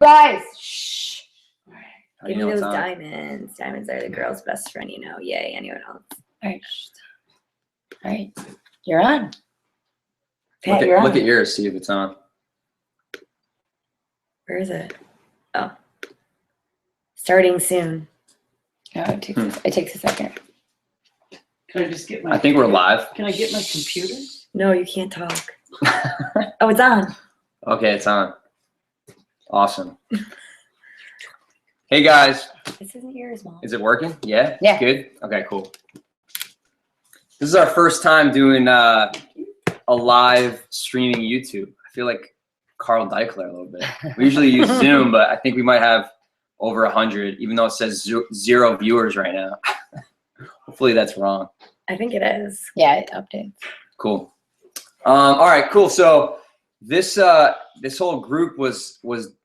Guys, shh. Give me those diamonds. Diamonds are the girl's best friend, you know. Yay, anyone else? All right. All right. You're on. Pat, look at yours, see if it's on. Where is it? Oh. Starting soon. Oh, it takes a second. Can I just get my I think we're live. Can I get my computer? No, you can't talk. Oh, it's on. Okay, it's on. Awesome. Hey guys. This isn't yours, Mom. Is it working? Yeah? Yeah. Good? Okay, cool. This is our first time doing a live streaming YouTube. I feel like Carl Deichler a little bit. We usually use Zoom, but I think we might have over 100, even though it says 0 viewers right now. Hopefully that's wrong. I think it is. Yeah, it updates. Cool. All right, cool. So this whole group was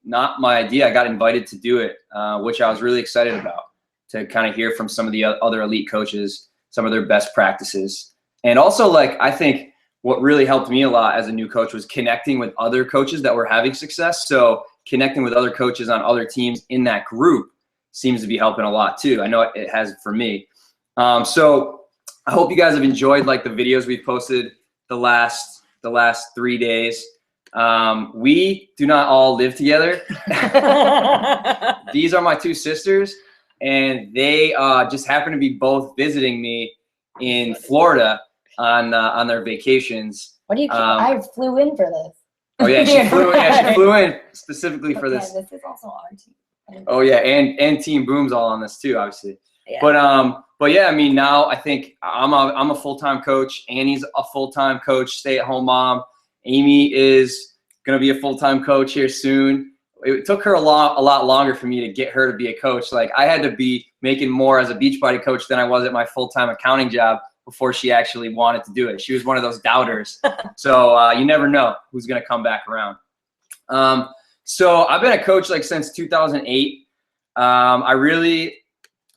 not my idea. I got invited to do it, which I was really excited about, to kind of hear from some of the other elite coaches, some of their best practices. And also, like, I think what really helped me a lot as a new coach was connecting with other coaches that were having success. So connecting with other coaches on other teams in that group seems to be helping a lot too. I know it has for me. So I hope you guys have enjoyed like the videos we've posted the last 3 days. We do not all live together. These are my 2 sisters, and they just happen to be both visiting me in Florida on their vacations. What do you? I flew in for this. Oh yeah, she flew in specifically for this. This is also our team. Oh yeah, and Team Boom's all on this too, obviously. Yeah. But yeah, I mean, now I think I'm a full-time coach. Annie's a full-time coach, stay-at-home mom. Amy is gonna be a full-time coach here soon. It took her a lot longer for me to get her to be a coach. Like, I had to be making more as a Beachbody coach than I was at my full-time accounting job before she actually wanted to do it. She was one of those doubters. So you never know who's gonna come back around. So I've been a coach like since 2008.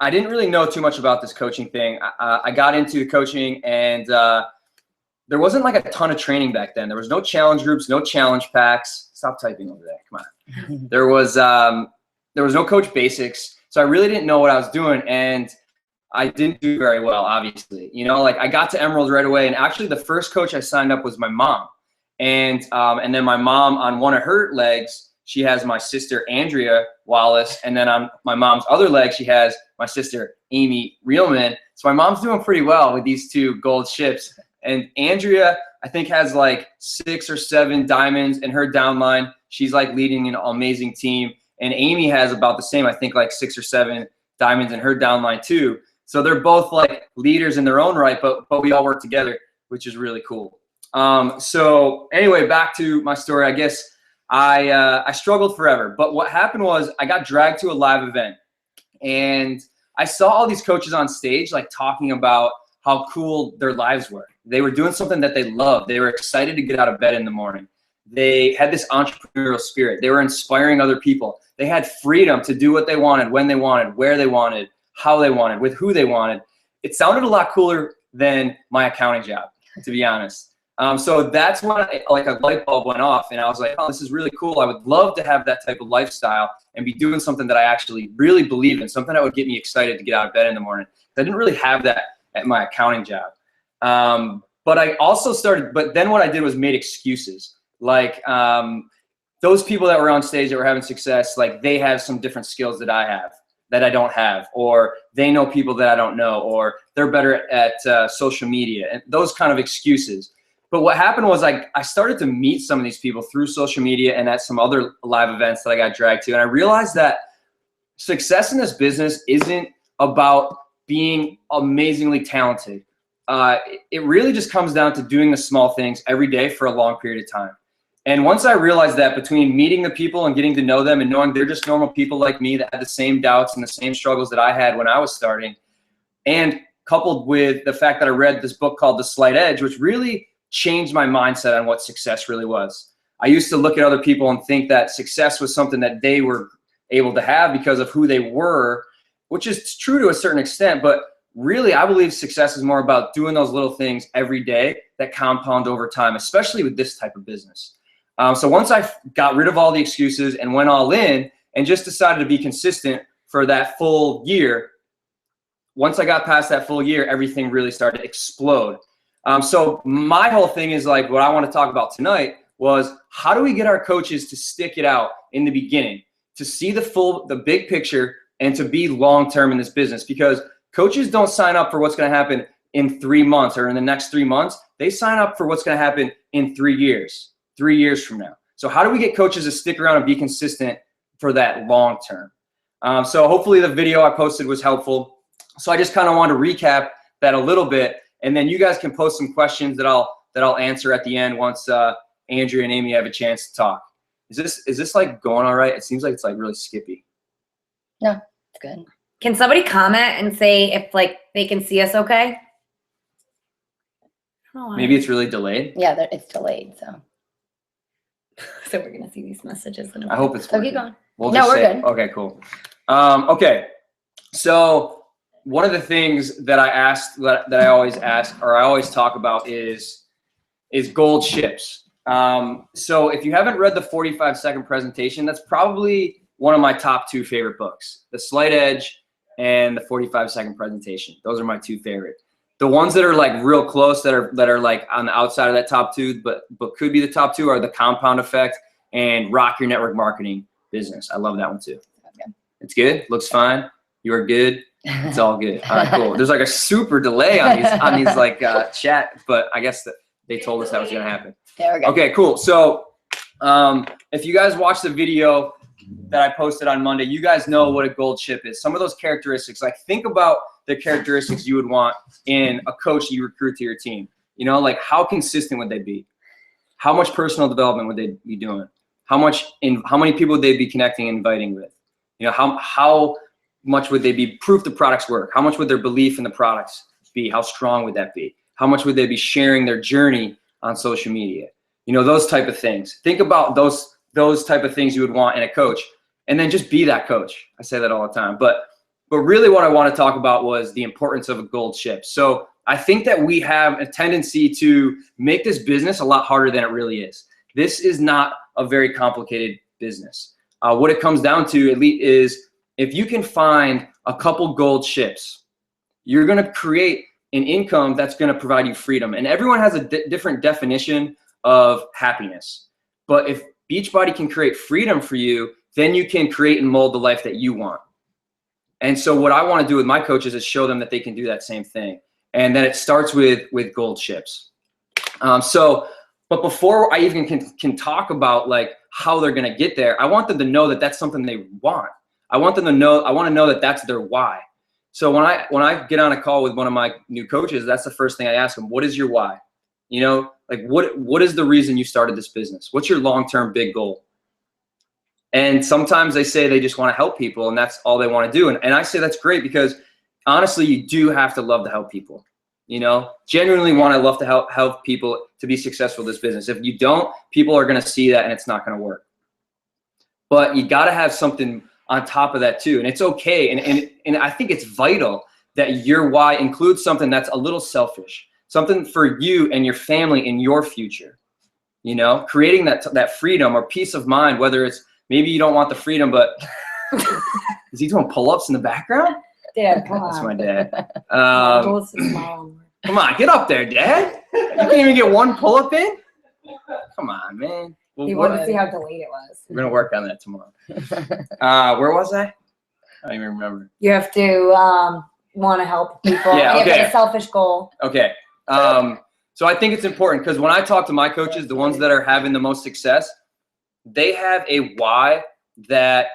I didn't really know too much about this coaching thing. I got into coaching, and there wasn't like a ton of training back then. There was no challenge groups, no challenge packs. Stop typing over there, come on. There was no coach basics. So I really didn't know what I was doing, and I didn't do very well, obviously. You know, like, I got to Emerald right away, and actually the first coach I signed up was my mom. And then my mom, on one of her legs, she has my sister, Andrea Wallace. And then on my mom's other leg, she has my sister, Amy Reelman. So my mom's doing pretty well with these 2 gold ships. And Andrea, I think, has like 6 or 7 diamonds in her downline. She's like leading an amazing team. And Amy has about the same, I think, like 6 or 7 diamonds in her downline too. So they're both like leaders in their own right, but we all work together, which is really cool. So anyway, back to my story. I guess I struggled forever, but what happened was I got dragged to a live event, and I saw all these coaches on stage like talking about how cool their lives were. They were doing something that they loved. They were excited to get out of bed in the morning. They had this entrepreneurial spirit. They were inspiring other people. They had freedom to do what they wanted, when they wanted, where they wanted, how they wanted, with who they wanted. It sounded a lot cooler than my accounting job, to be honest. So that's when like a light bulb went off, and I was like, oh, this is really cool. I would love to have that type of lifestyle and be doing something that I actually really believe in, something that would get me excited to get out of bed in the morning. I didn't really have that at my accounting job. But I also but then what I did was made excuses. Like, those people that were on stage that were having success, like, they have some different skills that I have, that I don't have, or they know people that I don't know, or they're better at social media, and those kind of excuses. But what happened was I started to meet some of these people through social media and at some other live events that I got dragged to. And I realized that success in this business isn't about being amazingly talented. It really just comes down to doing the small things every day for a long period of time. And once I realized that, between meeting the people and getting to know them and knowing they're just normal people like me that had the same doubts and the same struggles that I had when I was starting, and coupled with the fact that I read this book called The Slight Edge, which really changed my mindset on what success really was. I used to look at other people and think that success was something that they were able to have because of who they were, which is true to a certain extent, but really I believe success is more about doing those little things every day that compound over time, especially with this type of business. So once I got rid of all the excuses and went all in and just decided to be consistent for that full year, once I got past that full year, everything really started to explode. So my whole thing is like, what I want to talk about tonight was how do we get our coaches to stick it out in the beginning, to see the big picture and to be long-term in this business, because coaches don't sign up for what's going to happen in 3 months or in the next 3 months. They sign up for what's going to happen in 3 years from now. So how do we get coaches to stick around and be consistent for that long term? So hopefully the video I posted was helpful. So I just kind of want to recap that a little bit, and then you guys can post some questions that I'll answer at the end once Andrea and Amy have a chance to talk. Is this like going all right? It seems like it's like really skippy. No, it's good. Can somebody comment and say if like they can see us okay? Maybe it's really delayed. Yeah, it's delayed, so. So we're gonna see these messages in a I hope it's So working. keep going. We'll No, just we're say, good. okay, cool. Okay, so one of the things that I always ask, or I always talk about is gold ships. So if you haven't read the 45-second presentation, that's probably one of my top 2 favorite books, The Slight Edge and the 45-second presentation. Those are my 2 favorite. The ones that are like real close, that are like on the outside of that top 2, but could be the top 2, are The Compound Effect and Rock Your Network Marketing Business. I love that one too. Okay. It's good. Looks fine. You are good. It's all good. All right, cool. There's like a super delay on these like chat, but I guess that they told us that was gonna happen. There we go. Okay, cool. So if you guys watch the video that I posted on Monday, you guys know what a gold ship is. Some of those characteristics, like think about the characteristics you would want in a coach you recruit to your team. You know, like how consistent would they be? How much personal development would they be doing? How many people would they be connecting and inviting with? You know, how much would they be proof the products work? How much would their belief in the products be? How strong would that be? How much would they be sharing their journey on social media? You know, those type of things. Think about those type of things you would want in a coach, and then just be that coach. I say that all the time, but really what I want to talk about was the importance of a gold ship. So I think that we have a tendency to make this business a lot harder than it really is. This is not a very complicated business. What it comes down to at least is if you can find a couple gold ships, you're going to create an income that's going to provide you freedom. And everyone has a different definition of happiness. But if Beachbody can create freedom for you, then you can create and mold the life that you want. And so what I want to do with my coaches is show them that they can do that same thing. And then it starts with gold ships. But before I even can talk about like how they're going to get there, I want them to know that that's something they want. I want to know that that's their why. So when I get on a call with one of my new coaches, that's the first thing I ask them. What is your why? You know, like what is the reason you started this business? What's your long-term big goal? And sometimes they say they just want to help people and that's all they want to do. And I say that's great because honestly, you do have to love to help people. You know, genuinely want to love to help people to be successful in this business. If you don't, people are going to see that and it's not going to work. But you got to have something on top of that too. And it's okay. And I think it's vital that your why includes something that's a little selfish, something for you and your family in your future. You know, creating that freedom or peace of mind, whether it's maybe you don't want the freedom, but is he doing pull-ups in the background? Dad, come That's on. my dad. Goes to smile. Come on, get up there, Dad. You can't even get one pull-up in? Come on, man. He wanted to see how delayed it was. We're going to work on that tomorrow. Where was I? I don't even remember. You have to want to help people. Yeah, and you okay. have a selfish goal. Okay. So I think it's important because when I talk to my coaches, the ones that are having the most success, they have a why that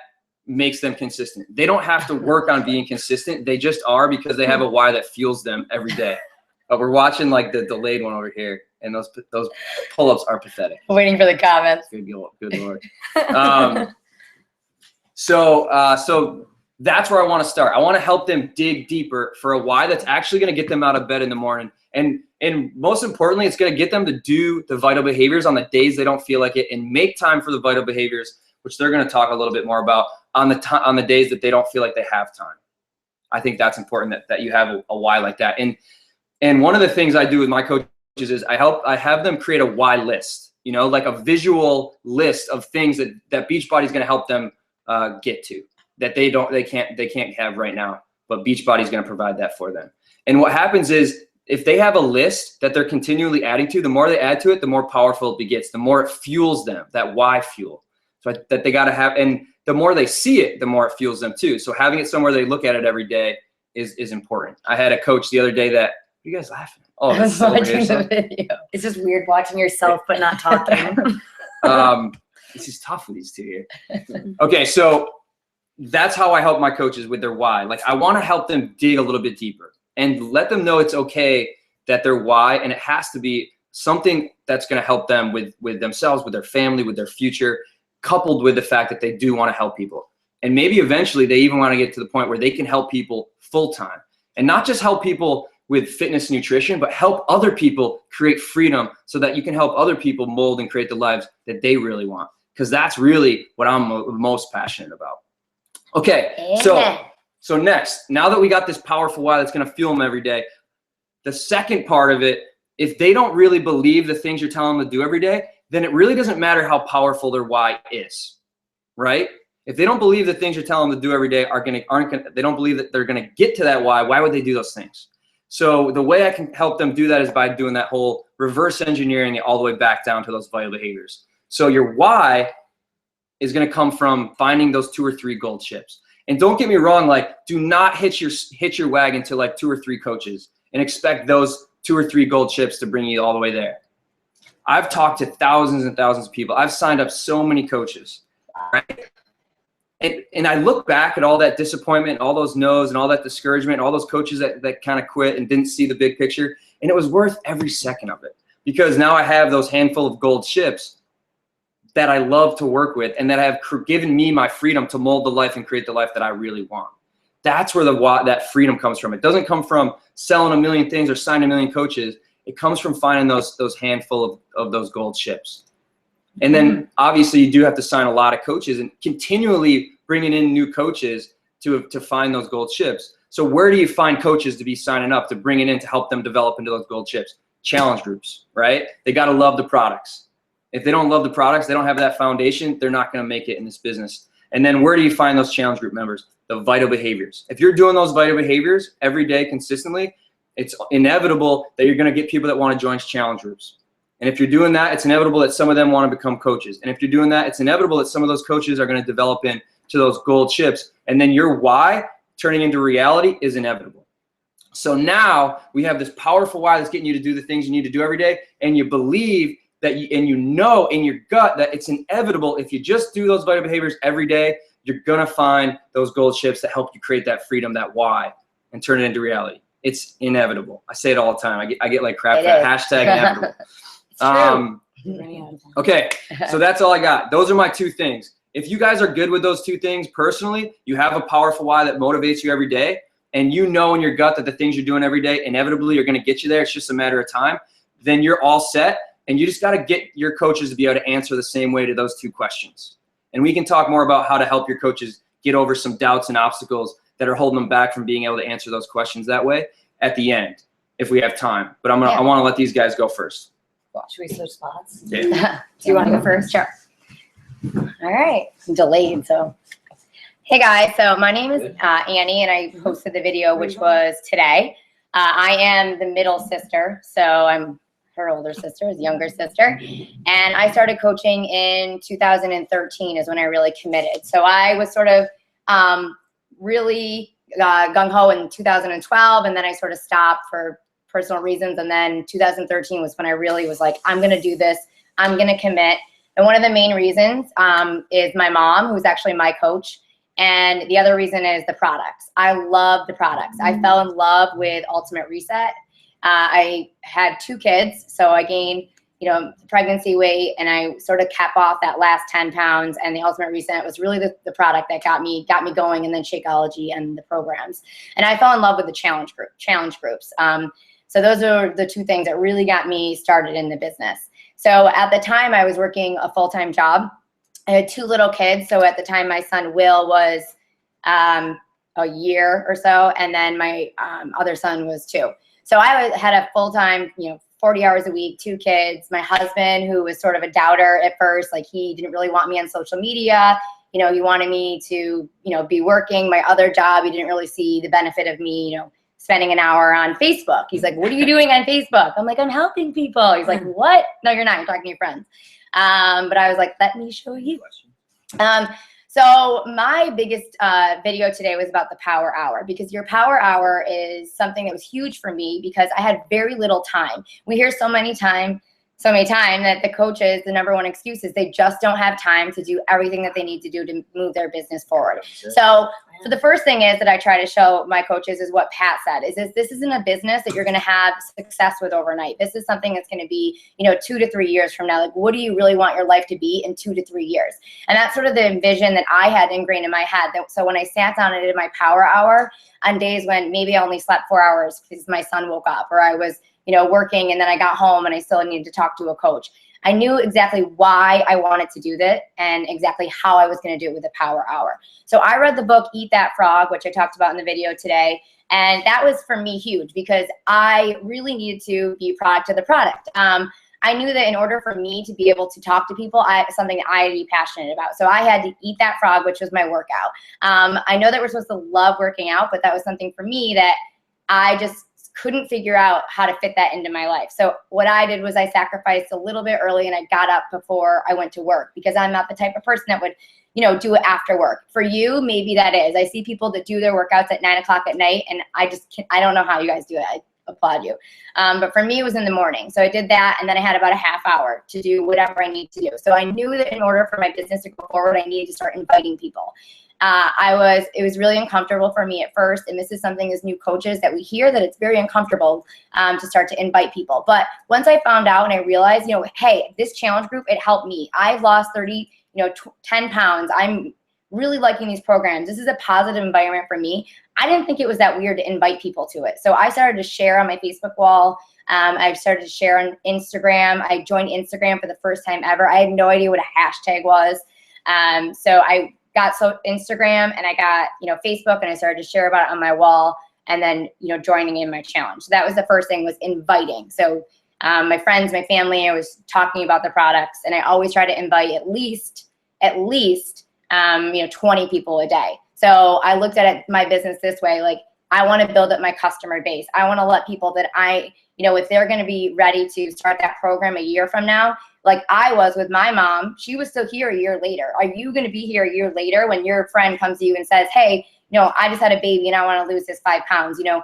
makes them consistent. They don't have to work on being consistent. They just are because they have a why that fuels them every day. But we're watching like the delayed one over here, and those pull-ups are pathetic. Waiting for the comments. Good Lord. So that's where I want to start. I want to help them dig deeper for a why that's actually going to get them out of bed in the morning. And most importantly, it's going to get them to do the vital behaviors on the days they don't feel like it and make time for the vital behaviors, which they're going to talk a little bit more about on the days that they don't feel like they have time. I think that's important that you have a why like that. And one of the things I do with my coaches is I have them create a why list. you know, like a visual list of things that Beachbody is going to help them get to, that they can't have right now, but Beachbody is going to provide that for them. And what happens is, if they have a list that they're continually adding to, the more they add to it, the more powerful it gets, the more it fuels them, that why fuel. So that they got to have, and the more they see it, the more it fuels them too. So having it somewhere they look at it every day is important. I had a coach the other day that, what are you guys laughing at? Oh, I was it's over watching here, the video. It's just weird watching yourself but not talking. This is tough with these two here. Okay, so that's how I help my coaches with their why. Like, I want to help them dig a little bit deeper and let them know it's okay that their why, and it has to be something that's going to help them with themselves, with their family, with their future, coupled with the fact that they do want to help people. And maybe eventually they even want to get to the point where they can help people full time, and not just help people with fitness and nutrition, but help other people create freedom so that you can help other people mold and create the lives that they really want. Because that's really what I'm most passionate about. Okay, Yeah. so next, now that we got this powerful why that's going to fuel them every day, the second part of it, if they don't really believe the things you're telling them to do every day, then it really doesn't matter how powerful their why is, right? If they don't believe the things you're telling them to do every day they don't believe that they're going to get to that why would they do those things? So the way I can help them do that is by doing that whole reverse engineering it all the way back down to those vital behaviors. So your why is going to come from finding those 2 or 3 gold chips. And don't get me wrong, like, do not hitch your wagon to like 2 or 3 coaches and expect those 2 or 3 gold chips to bring you all the way there. I've talked to thousands and thousands of people. I've signed up so many coaches, right? And I look back at all that disappointment, all those no's and all that discouragement, all those coaches that kind of quit and didn't see the big picture. And it was worth every second of it, because now I have those handful of gold chips that I love to work with and that have given me my freedom to mold the life and create the life that I really want. That's where that freedom comes from. It doesn't come from selling a million things or signing a million coaches. It comes from finding those handful of those gold chips. And then obviously you do have to sign a lot of coaches and continually bringing in new coaches to find those gold chips. So where do you find coaches to be signing up, to bring it in to help them develop into those gold chips? Challenge groups, right? They got to love the products. If they don't love the products, they don't have that foundation, they're not going to make it in this business. And then where do you find those challenge group members? The vital behaviors. If you're doing those vital behaviors every day consistently, it's inevitable that you're going to get people that want to join challenge groups. And if you're doing that, it's inevitable that some of them want to become coaches. And if you're doing that, it's inevitable that some of those coaches are going to develop into those gold chips. And then your why turning into reality is inevitable. So now we have this powerful why that's getting you to do the things you need to do every day, and you believe that and you know in your gut that it's inevitable. If you just do those vital behaviors every day, you're going to find those gold chips that help you create that freedom, that why, and turn it into reality. It's inevitable. I say it all the time. I get like crap for that hashtag inevitable. Okay, so that's all I got. Those are my 2 things. If you guys are good with those 2 things personally, you have a powerful why that motivates you every day, and you know in your gut that the things you're doing every day inevitably are going to get you there. It's just a matter of time. Then you're all set. And you just got to get your coaches to be able to answer the same way to those 2 questions. And we can talk more about how to help your coaches get over some doubts and obstacles that are holding them back from being able to answer those questions that way at the end, if we have time. But I want to let these guys go first. Should we switch spots? Yeah. Do you want to go first? Sure. All right. I'm delayed, so. Hey, guys. So my name is Annie, and I posted the video, which was today. I am the middle sister, so I'm her older sister, his younger sister. And I started coaching in 2013 is when I really committed. So I was sort of really gung-ho in 2012, and then I sort of stopped for personal reasons. And then 2013 was when I really was like, I'm going to do this. I'm going to commit. And one of the main reasons is my mom, who's actually my coach. And the other reason is the products. I love the products. I fell in love with Ultimate Reset. I had 2 kids, so I gained, pregnancy weight, and I sort of kept off that last 10 pounds. And the Ultimate Reset was really the product that got me going, and then Shakeology and the programs. And I fell in love with the challenge groups. So those are the 2 things that really got me started in the business. So at the time, I was working a full-time job. I had 2 little kids. So at the time, my son Will was a year or so, and then my other son was 2. So I had a full-time, 40 hours a week, 2 kids, my husband, who was sort of a doubter at first, like he didn't really want me on social media. You know, he wanted me to, you know, be working my other job. He didn't really see the benefit of me, you know, spending an hour on Facebook. He's like, what are you doing on Facebook? I'm like, I'm helping people. He's like, what? No, you're not. You're talking to your friends. But I was like, let me show you. So my biggest video today was about the power hour, because your power hour is something that was huge for me because I had very little time. We hear so many times that the coaches, the number one excuse is they just don't have time to do everything that they need to do to move their business forward. So the first thing is that I try to show my coaches is what Pat said, is this isn't a business that you're going to have success with overnight. This is something that's going to be, you know, 2 to 3 years from now. Like, what do you really want your life to be in 2 to 3 years? And that's sort of the vision that I had ingrained in my head. So when I sat down and did my power hour on days when maybe I only slept 4 hours because my son woke up, or I was, you know, working and then I got home and I still needed to talk to a coach, I knew exactly why I wanted to do that and exactly how I was going to do it with the power hour. So I read the book, Eat That Frog, which I talked about in the video today. And that was for me huge because I really needed to be a product of the product. I knew that in order for me to be able to talk to people, something I had to be passionate about. So I had to eat that frog, which was my workout. I know that we're supposed to love working out, but that was something for me that I just couldn't figure out how to fit that into my life. So what I did was I sacrificed a little bit early and I got up before I went to work because I'm not the type of person that would, you know, do it after work. For you, maybe that is. I see people that do their workouts at 9 o'clock at night and I don't know how you guys do it. I applaud you. But for me, it was in the morning. So I did that and then I had about a half hour to do whatever I need to do. So I knew that in order for my business to go forward, I needed to start inviting people. It was really uncomfortable for me at first, and this is something as new coaches that we hear, that it's very uncomfortable to start to invite people. But once I found out and I realized, you know, hey, this challenge group, it helped me. I've lost 10 pounds. I'm really liking these programs. This is a positive environment for me. I didn't think it was that weird to invite people to it. So I started to share on my Facebook wall. I started to share on Instagram. I joined Instagram for the first time ever. I had no idea what a hashtag was. So I got Instagram and I got, you know, Facebook, and I started to share about it on my wall, and then, you know, joining in my challenge. So that was the first thing, was inviting. So my friends, my family, I was talking about the products, and I always try to invite at least, you know, 20 people a day. So I looked at my business this way, like, I want to build up my customer base. I want to let people that you know, if they're going to be ready to start that program a year from now, like I was with my mom, she was still here a year later. Are you going to be here a year later when your friend comes to you and says, hey, you know, I just had a baby and I want to lose this 5 pounds. You know,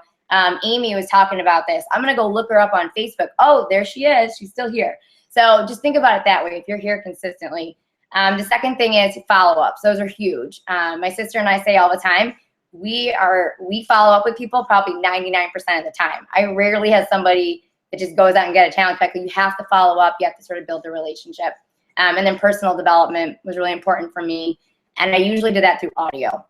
Amy was talking about this. I'm going to go look her up on Facebook. Oh, there she is. She's still here. So just think about it that way if you're here consistently. The second thing is follow-ups. Those are huge. My sister and I say all the time, we follow up with people probably 99% of the time. I rarely have somebody that just goes out and get a challenge pack. You have to follow up. You have to sort of build the relationship. And then personal development was really important for me. And I usually did that through audio.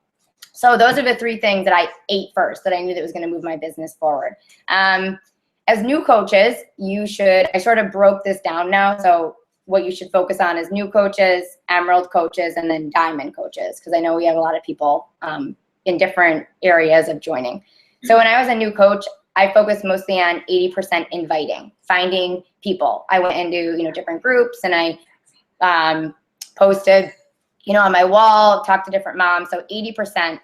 So those are the 3 things that I ate first that I knew that was going to move my business forward. As new coaches, I sort of broke this down now. So what you should focus on is new coaches, emerald coaches, and then diamond coaches, because I know we have a lot of people in different areas of joining. So when I was a new coach, I focused mostly on 80% inviting, finding people. I went into, you know, different groups, and I posted, you know, on my wall, talked to different moms. So 80%,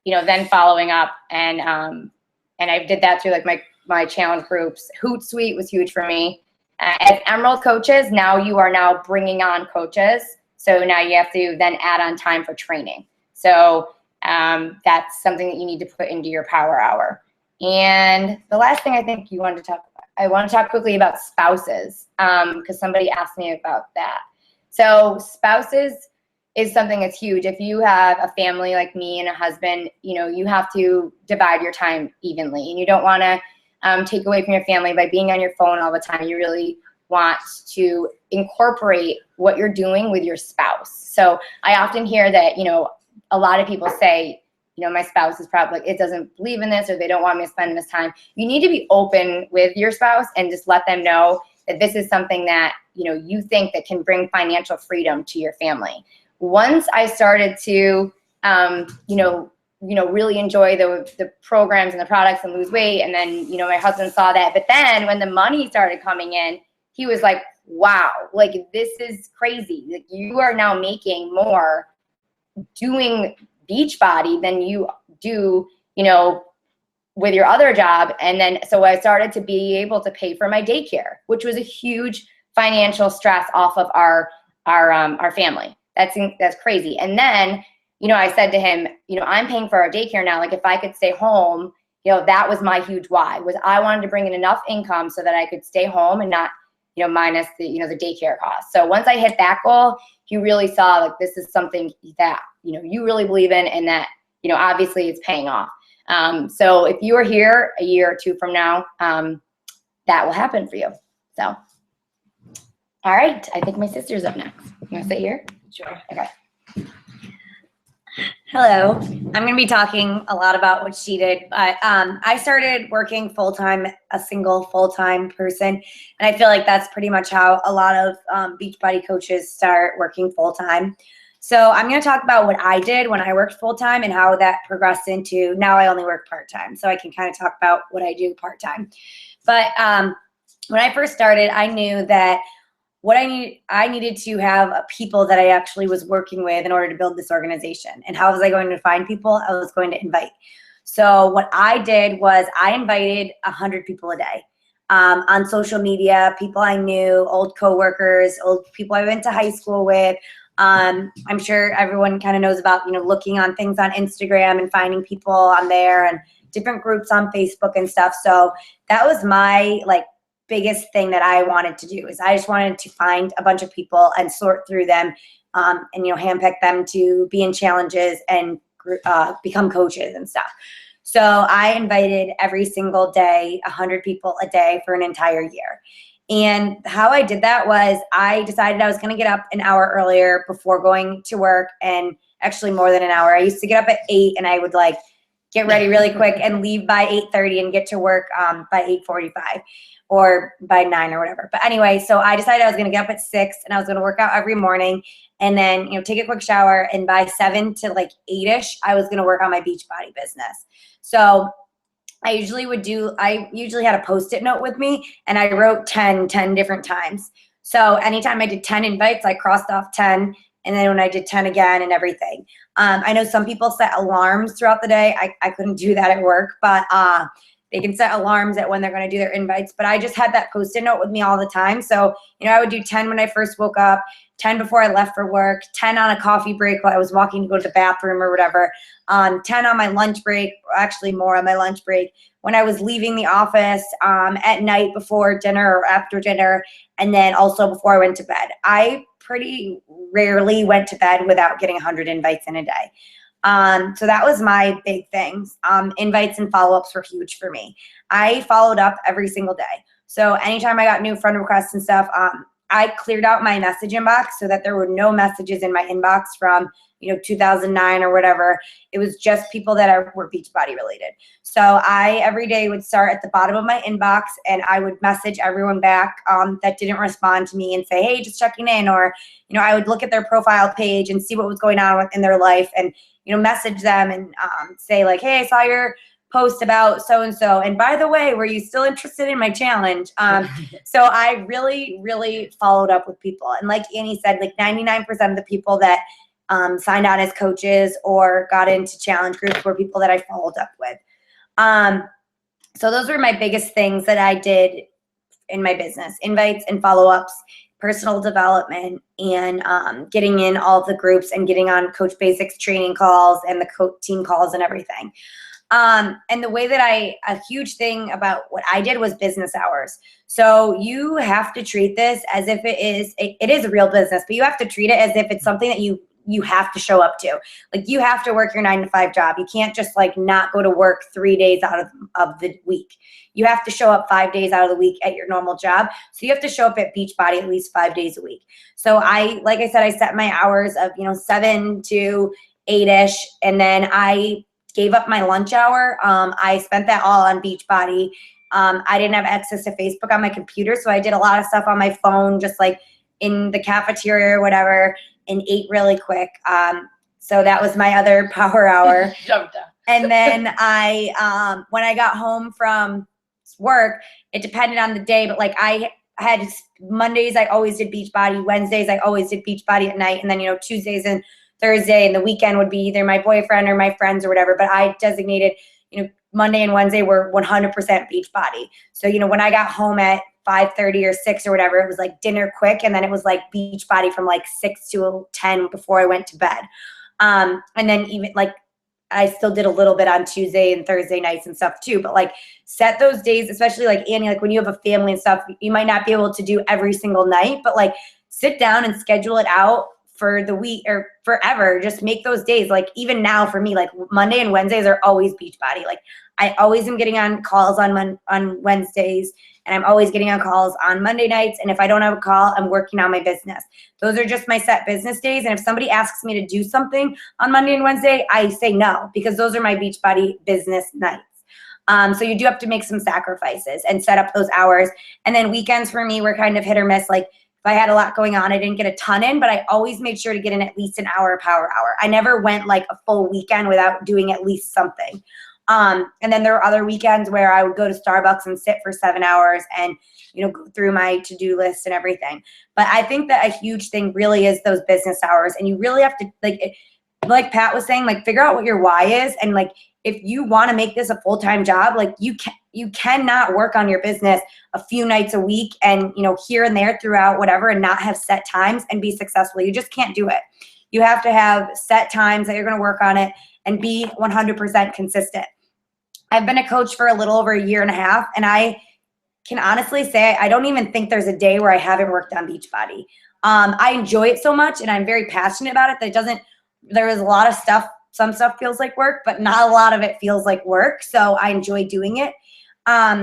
you know, then following up, and I did that through like my challenge groups. Hootsuite was huge for me. As emerald coaches, now you are now bringing on coaches. So now you have to then add on time for training. So that's something that you need to put into your power hour. And the last thing I think you wanted to talk about, I want to talk quickly about spouses, because somebody asked me about that. So spouses is something that's huge. If you have a family like me and a husband, you know, you have to divide your time evenly, and you don't want to take away from your family by being on your phone all the time. You really want to incorporate what you're doing with your spouse. So I often hear that, you know, a lot of people say, you know, my spouse is probably like, it doesn't believe in this, or they don't want me to spend this time. You need to be open with your spouse and just let them know that this is something that, you know, you think that can bring financial freedom to your family. Once I started to, you know, really enjoy the programs and the products and lose weight. And then, my husband saw that. But then when the money started coming in, he was like, wow, like this is crazy. Like you are now making more doing Beachbody than you do, with your other job. And then, so I started to be able to pay for my daycare, which was a huge financial stress off of our family. That's crazy. And then, I said to him, I'm paying for our daycare now. Like if I could stay home, that was my huge why, was I wanted to bring in enough income so that I could stay home and not, minus the, the daycare costs. So once I hit that goal, he really saw like, this is something that, you really believe in, and that, obviously it's paying off. So if you are here a year or two from now, that will happen for you. So, all right. I think my sister's up next. You want to sit here? Sure. Okay. Hello. I'm going to be talking a lot about what she did, but I started working full-time, a single full-time person, and I feel like that's pretty much how a lot of Beachbody coaches start working full-time. So I'm going to talk about what I did when I worked full-time and how that progressed into now I only work part-time. So I can kind of talk about what I do part-time. But when I first started, I knew that I needed to have people that I actually was working with in order to build this organization. And how was I going to find people? I was going to invite. So what I did was I invited 100 people a day on social media, people I knew, old coworkers, old people I went to high school with. I'm sure everyone kind of knows about, looking on things on Instagram and finding people on there and different groups on Facebook and stuff. So that was my biggest thing that I wanted to do, is I just wanted to find a bunch of people and sort through them and, handpick them to be in challenges and become coaches and stuff. So I invited every single day, 100 people a day for an entire year. And how I did that was I decided I was going to get up an hour earlier before going to work, and actually more than an hour. I used to get up at 8 and I would get ready really quick and leave by 8:30 and get to work by 8:45 or by 9 or whatever. But anyway, so I decided I was going to get up at 6 and I was going to work out every morning, and then, take a quick shower. And by 7 to 8-ish, I was going to work on my Beachbody business. So I usually had a Post-it note with me, and I wrote 10 different times. So anytime I did 10 invites, I crossed off 10. And then when I did 10 again and everything. I know some people set alarms throughout the day. I couldn't do that at work, but they can set alarms at when they're going to do their invites. But I just had that Post-it note with me all the time. So, I would do 10 when I first woke up, 10 before I left for work, 10 on a coffee break while I was walking to go to the bathroom or whatever, 10 on my lunch break, actually more on my lunch break, when I was leaving the office, at night before dinner or after dinner, and then also before I went to bed. I pretty rarely went to bed without getting 100 invites in a day. So that was my big things. Invites and follow-ups were huge for me. I followed up every single day. So anytime I got new friend requests and stuff, I cleared out my message inbox so that there were no messages in my inbox from 2009 or whatever. It was just people that were Beachbody related. So I every day would start at the bottom of my inbox, and I would message everyone back that didn't respond to me and say, hey, just checking in. Or, I would look at their profile page and see what was going on in their life, and, message them and say hey, I saw your post about so-and-so. And by the way, were you still interested in my challenge? So I really, really followed up with people. And like Annie said, 99% of the people that signed on as coaches or got into challenge groups were people that I followed up with. So those were my biggest things that I did in my business: invites and follow-ups, personal development, and getting in all of the groups and getting on Coach Basics training calls and the team calls and everything. And the way that a huge thing about what I did was business hours. So you have to treat this as if it is a real business, but you have to treat it as if it's something that you have to show up to. You have to work your 9-to-5 job. You can't just not go to work 3 days out of the week. You have to show up 5 days out of the week at your normal job. So you have to show up at Beachbody at least 5 days a week. So like I said, I set my hours of, 7 to 8-ish. And then I gave up my lunch hour. I spent that all on Beachbody. I didn't have access to Facebook on my computer, so I did a lot of stuff on my phone, just in the cafeteria or whatever, and ate really quick. So that was my other power hour. Jumped out. And then when I got home from work, it depended on the day, but like I had Mondays, I always did Beachbody. Wednesdays, I always did Beachbody at night. And then, Tuesdays and Thursday and the weekend would be either my boyfriend or my friends or whatever. But I designated, Monday and Wednesday were 100% Beachbody. So, when I got home at 5:30 or 6 or whatever, it was like dinner quick. And then it was like Beachbody from like 6 to 10 before I went to bed. And then even like, I still did a little bit on Tuesday and Thursday nights and stuff too, but like set those days, especially like Annie, like when you have a family and stuff, you might not be able to do every single night, but like sit down and schedule it out for the week or forever. Just make those days. Like even now for me, like Monday and Wednesdays are always Beachbody. Like I always am getting on calls on Wednesdays, and I'm always getting on calls on Monday nights. And if I don't have a call, I'm working on my business. Those are just my set business days. And if somebody asks me to do something on Monday and Wednesday, I say no, because those are my Beachbody business nights. So you do have to make some sacrifices and set up those hours. And then weekends for me were kind of hit or miss. Like if I had a lot going on, I didn't get a ton in, but I always made sure to get in at least an hour power hour. I never went like a full weekend without doing at least something. And then there were other weekends where I would go to Starbucks and sit for 7 hours and, go through my to-do list and everything. But I think that a huge thing really is those business hours. And you really have to, like Pat was saying, like figure out what your why is. And like, if you want to make this a full-time job, like you cannot work on your business a few nights a week and, here and there throughout whatever and not have set times and be successful. You just can't do it. You have to have set times that you're going to work on it and be 100% consistent. I've been a coach for a little over a year and a half, and I can honestly say I don't even think there's a day where I haven't worked on Beachbody. I enjoy it so much, and I'm very passionate about it that there is a lot of stuff, some stuff feels like work, but not a lot of it feels like work. So I enjoy doing it.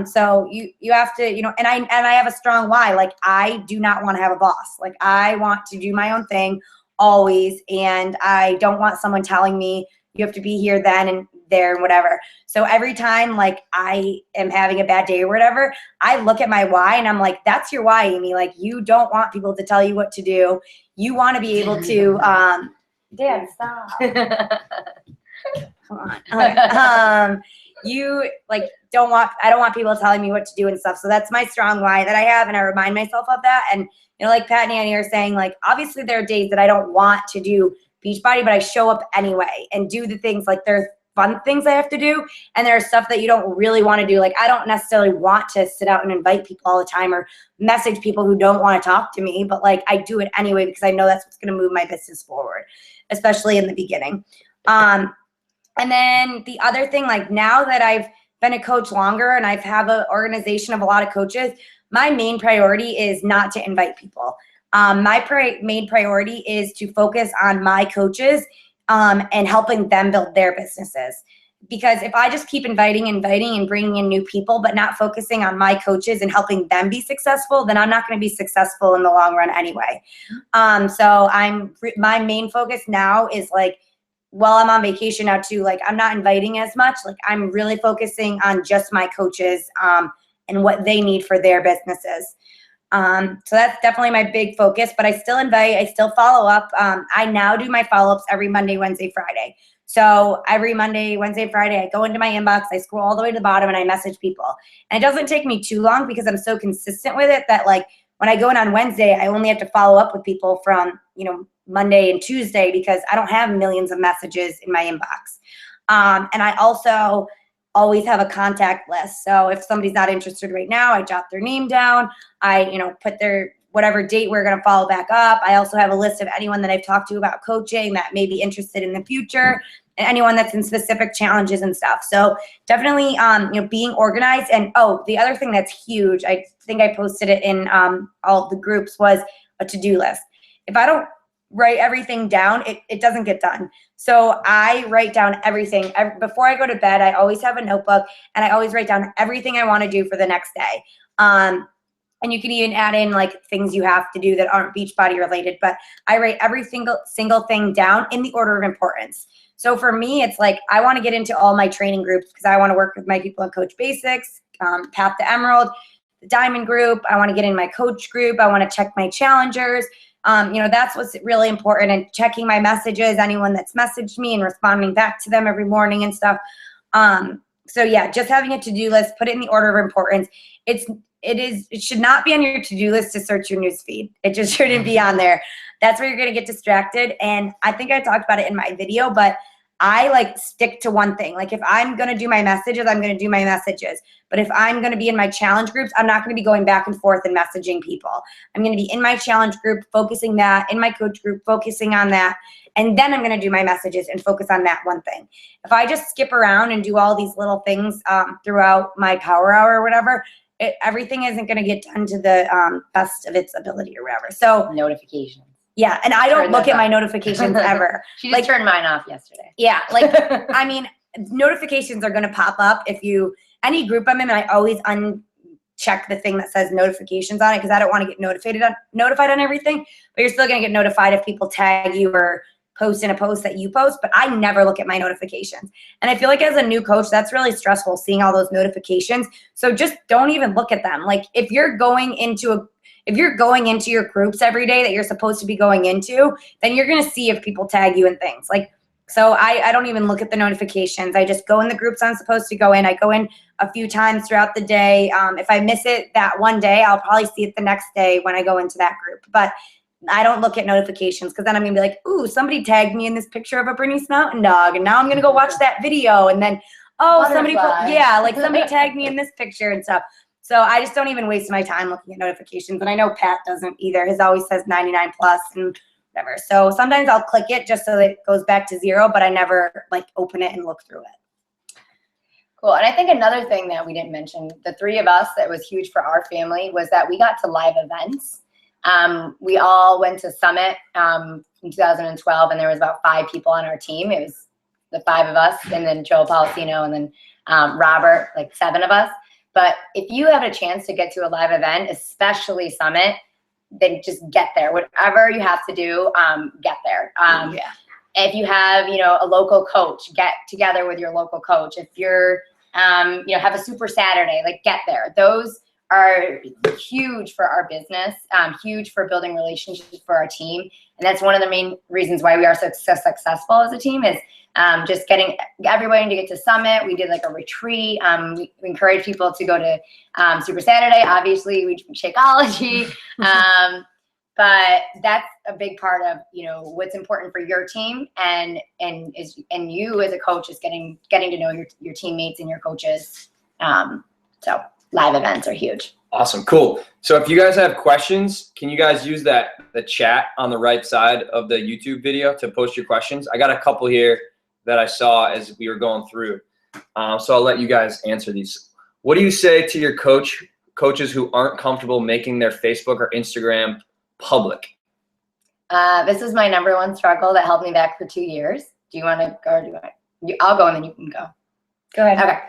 So you have to, and I have a strong why. Like I do not want to have a boss. Like I want to do my own thing always. And I don't want someone telling me you have to be here then and there and whatever. So every time like I am having a bad day or whatever, I look at my why and I'm like, that's your why, Amy. Like you don't want people to tell you what to do. You want to be able to, Dan, stop. Come on. Okay. You like I don't want people telling me what to do and stuff. So that's my strong why that I have. And I remind myself of that. And, like Pat and Annie are saying, like, obviously there are days that I don't want to do Beachbody, but I show up anyway and do the things. Like there's fun things I have to do. And there's stuff that you don't really want to do. Like I don't necessarily want to sit out and invite people all the time or message people who don't want to talk to me, but like I do it anyway because I know that's what's going to move my business forward, especially in the beginning. And then the other thing, like now that I've been a coach longer and I've have an organization of a lot of coaches, my main priority is not to invite people. My main priority is to focus on my coaches and helping them build their businesses. Because if I just keep inviting and bringing in new people, but not focusing on my coaches and helping them be successful, then I'm not going to be successful in the long run anyway. So my main focus now is like, well, I'm on vacation now too. Like I'm not inviting as much. Like I'm really focusing on just my coaches and what they need for their businesses. So that's definitely my big focus, but I still invite, I still follow up. I now do my follow-ups every Monday, Wednesday, Friday. So every Monday, Wednesday, Friday, I go into my inbox, I scroll all the way to the bottom and I message people. And it doesn't take me too long because I'm so consistent with it that like when I go in on Wednesday, I only have to follow up with people from, Monday and Tuesday because I don't have millions of messages in my inbox. And I also always have a contact list. So if somebody's not interested right now, I jot their name down. I, put their whatever date we're going to follow back up. I also have a list of anyone that I've talked to about coaching that may be interested in the future and anyone that's in specific challenges and stuff. So definitely, being organized. And, the other thing that's huge, I think I posted it in all the groups, was a to-do list. If I don't write everything down, it doesn't get done. So I write down everything. Before I go to bed, I always have a notebook and I always write down everything I want to do for the next day. And you can even add in like things you have to do that aren't Beachbody related, but I write every single thing down in the order of importance. So for me, it's like, I want to get into all my training groups because I want to work with my people on Coach Basics, Path to Emerald, the Diamond group. I want to get in my coach group. I want to check my challengers. That's what's really important, and checking my messages, anyone that's messaged me and responding back to them every morning and stuff. So yeah, just having a to-do list, put it in the order of importance. It should not be on your to-do list to search your news feed. It just shouldn't be on there. That's where you're going to get distracted. And I think I talked about it in my video, but I like stick to one thing. Like if I'm going to do my messages, I'm going to do my messages. But if I'm going to be in my challenge groups, I'm not going to be going back and forth and messaging people. I'm going to be in my challenge group, focusing that, in my coach group, focusing on that. And then I'm going to do my messages and focus on that one thing. If I just skip around and do all these little things throughout my power hour or whatever, everything isn't going to get done to the best of its ability or whatever. So Notifications. yeah, and I don't look at my notifications ever. She just turned mine off yesterday. Yeah, like, I mean, notifications are going to pop up if any group I'm in, I always uncheck the thing that says notifications on it because I don't want to get notified on everything, but you're still going to get notified if people tag you or post in a post that you post, but I never look at my notifications. And I feel like as a new coach, that's really stressful, seeing all those notifications. So just don't even look at them. Like if you're going into your groups every day that you're supposed to be going into, then you're going to see if people tag you and things. Like, so I don't even look at the notifications. I just go in the groups I'm supposed to go in. I go in a few times throughout the day. If I miss it that one day, I'll probably see it the next day when I go into that group. But I don't look at notifications because then I'm going to be like, ooh, somebody tagged me in this picture of a Brittany Mountain Dog. And now I'm going to go watch that video. And then, somebody tagged me in this picture and stuff. So I just don't even waste my time looking at notifications. And I know Pat doesn't either. His always says 99 plus and whatever. So sometimes I'll click it just so that it goes back to 0, but I never like open it and look through it. Cool. And I think another thing that we didn't mention, the three of us, that was huge for our family, was that we got to live events. We all went to Summit in 2012, and there was about 5 people on our team. It was the 5 of us, and then Joe Policino, and then Robert, like 7 of us. But if you have a chance to get to a live event, especially Summit, then just get there. Whatever you have to do, get there. If you have, a local coach, get together with your local coach. If you're, have a super Saturday, like get there. Those are huge for our business, huge for building relationships for our team. And that's one of the main reasons why we are so successful as a team is just getting everybody to get to Summit. We did like a retreat. We encourage people to go to Super Saturday. Obviously, we do Shakeology. But that's a big part of, what's important for your team and you as a coach is getting to know your teammates and your coaches. So live events are huge. Awesome. Cool. So if you guys have questions, can you guys use the chat on the right side of the YouTube video to post your questions? I got a couple here that I saw as we were going through. So I'll let you guys answer these. What do you say to your coaches who aren't comfortable making their Facebook or Instagram public? This is my number one struggle that held me back for 2 years. Do you want to go or do I? I'll go and then you can go. Go ahead. Okay.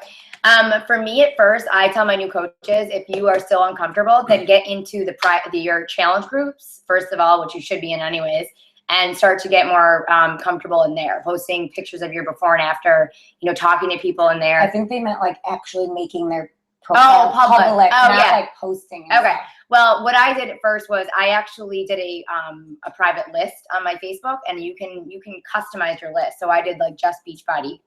For me at first, I tell my new coaches, if you are still uncomfortable, then get into your challenge groups, first of all, which you should be in anyways, and start to get more comfortable in there, posting pictures of your before and after, talking to people in there. I think they meant like actually making their profile public, not like posting. Okay. Well, what I did at first was I actually did a private list on my Facebook, and you can customize your list. So I did like just Beachbody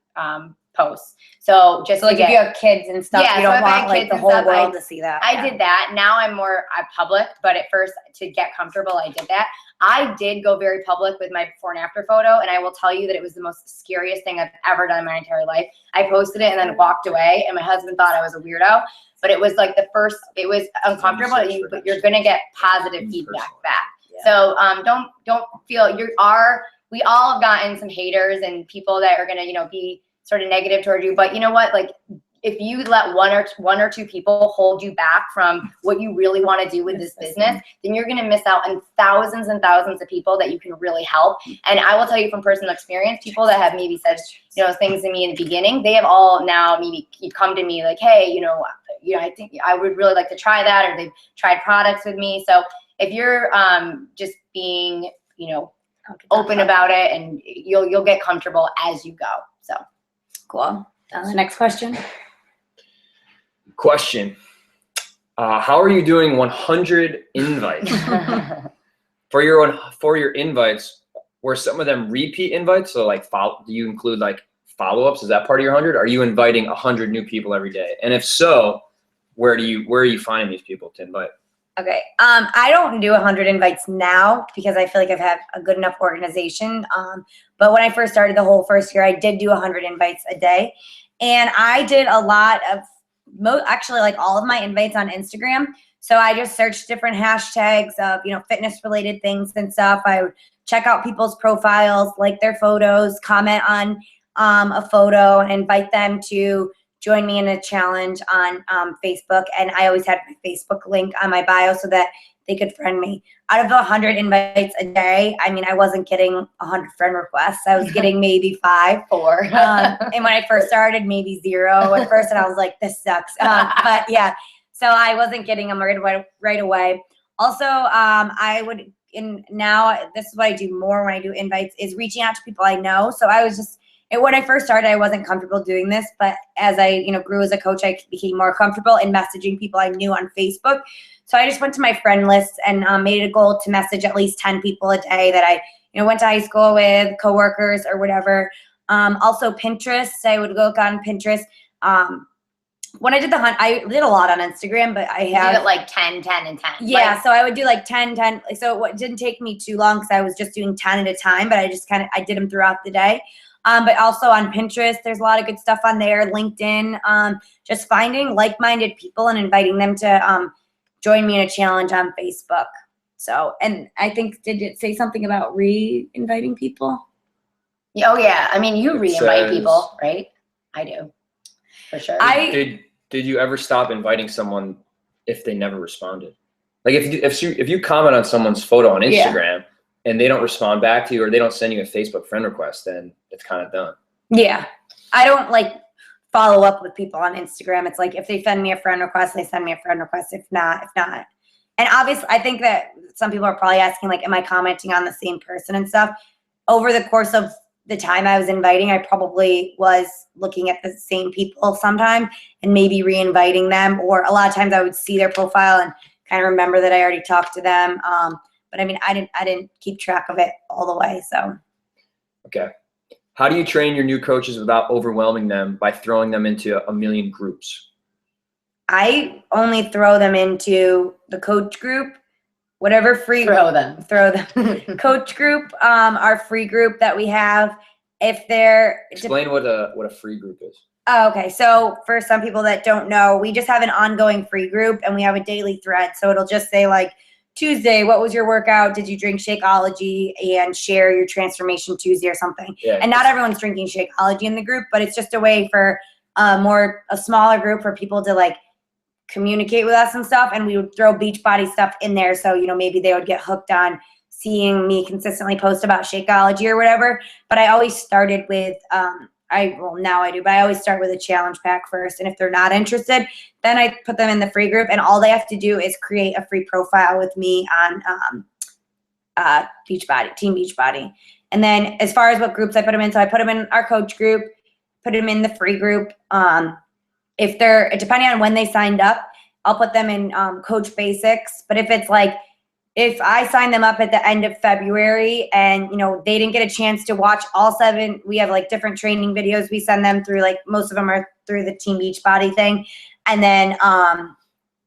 posts. So just like if you have kids and stuff, you don't want like the whole world to see that. I did that. Now I'm more public, but at first to get comfortable, I did that. I did go very public with my before and after photo, and I will tell you that it was the most scariest thing I've ever done in my entire life. I posted it and then walked away, and my husband thought I was a weirdo. But it was like it was uncomfortable, but you're gonna get positive feedback back. Yeah. So don't feel we all have gotten some haters and people that are gonna, be sort of negative toward you. But you know what? Like if you let one or two people hold you back from what you really want to do with this business, then you're gonna miss out on thousands and thousands of people that you can really help. And I will tell you from personal experience, people that have maybe said, things to me in the beginning, they have all now maybe come to me like, hey, I think I would really like to try that, or they've tried products with me. So if you're just being, open about it, and you'll get comfortable as you go. So cool. Next question. How are you doing 100 invites? For your invites, were some of them repeat invites? So like, do you include like follow-ups? Is that part of your 100? Are you inviting 100 new people every day? And if so, where are you finding these people to invite? Okay. I don't do 100 invites now because I feel like I've had a good enough organization. But when I first started the whole first year, I did do 100 invites a day. And I did a lot of, actually like all of my invites on Instagram. So I just searched different hashtags of, fitness related things and stuff. I would check out people's profiles, like their photos, comment on a photo, and invite them to join me in a challenge on Facebook. And I always had my Facebook link on my bio so that they could friend me. Out of the 100 invites a day, I mean, I wasn't getting 100 friend requests. I was getting maybe 5, 4. And when I first started, maybe 0 at first. And I was like, this sucks. But yeah, so I wasn't getting them right away. Also, now this is what I do more when I do invites, is reaching out to people I know. So I was just, when I first started, I wasn't comfortable doing this, but as I, grew as a coach, I became more comfortable in messaging people I knew on Facebook. So I just went to my friend list and made it a goal to message at least 10 people a day that I, went to high school with, coworkers or whatever. Also Pinterest, I would go on Pinterest. When I did the hunt, I did a lot on Instagram, but I have did it like 10, 10, and 10. Yeah, like, so I would do like 10, 10. So it didn't take me too long because I was just doing 10 at a time, but I just I did them throughout the day. But also on Pinterest, there's a lot of good stuff on there. LinkedIn, just finding like-minded people and inviting them to join me in a challenge on Facebook. So, and I think, did it say something about re-inviting people? Oh yeah, I mean, you re-invite people, right? I do, for sure. Did you ever stop inviting someone if they never responded? Like if you comment on someone's photo on Instagram and they don't respond back to you, or they don't send you a Facebook friend request, then it's kind of done. Yeah, I don't like follow up with people on Instagram. It's like if they send me a friend request, they send me a friend request. If not. And obviously, I think that some people are probably asking, like, am I commenting on the same person and stuff? Over the course of the time I was inviting, I probably was looking at the same people sometime and maybe re-inviting them. Or a lot of times I would see their profile and kind of remember that I already talked to them. But I mean, I didn't keep track of it all the way. So. Okay. How do you train your new coaches without overwhelming them by throwing them into a million groups? I only throw them into the coach group, whatever free. Throw them. Coach group, our free group that we have. If they're explain what a free group is. Oh, okay. So for some people that don't know, we just have an ongoing free group and we have a daily thread. So it'll just say like, Tuesday, what was your workout? Did you drink Shakeology? And share your transformation Tuesday or something. Yeah, and not everyone's drinking Shakeology in the group, but it's just a way for a smaller group for people to like communicate with us and stuff. And we would throw Beachbody stuff in there. So, maybe they would get hooked on seeing me consistently post about Shakeology or whatever. But I always started with, now I do, but I always start with a challenge pack first. And if they're not interested, then I put them in the free group, and all they have to do is create a free profile with me on Beachbody, Team Beachbody. And then as far as what groups I put them in, so I put them in our coach group, put them in the free group. If they're, depending on when they signed up, I'll put them in Coach Basics. But if it's like, if I sign them up at the end of February and, they didn't get a chance to watch all 7, we have like different training videos we send them through, like most of them are through the Team Beachbody thing. And then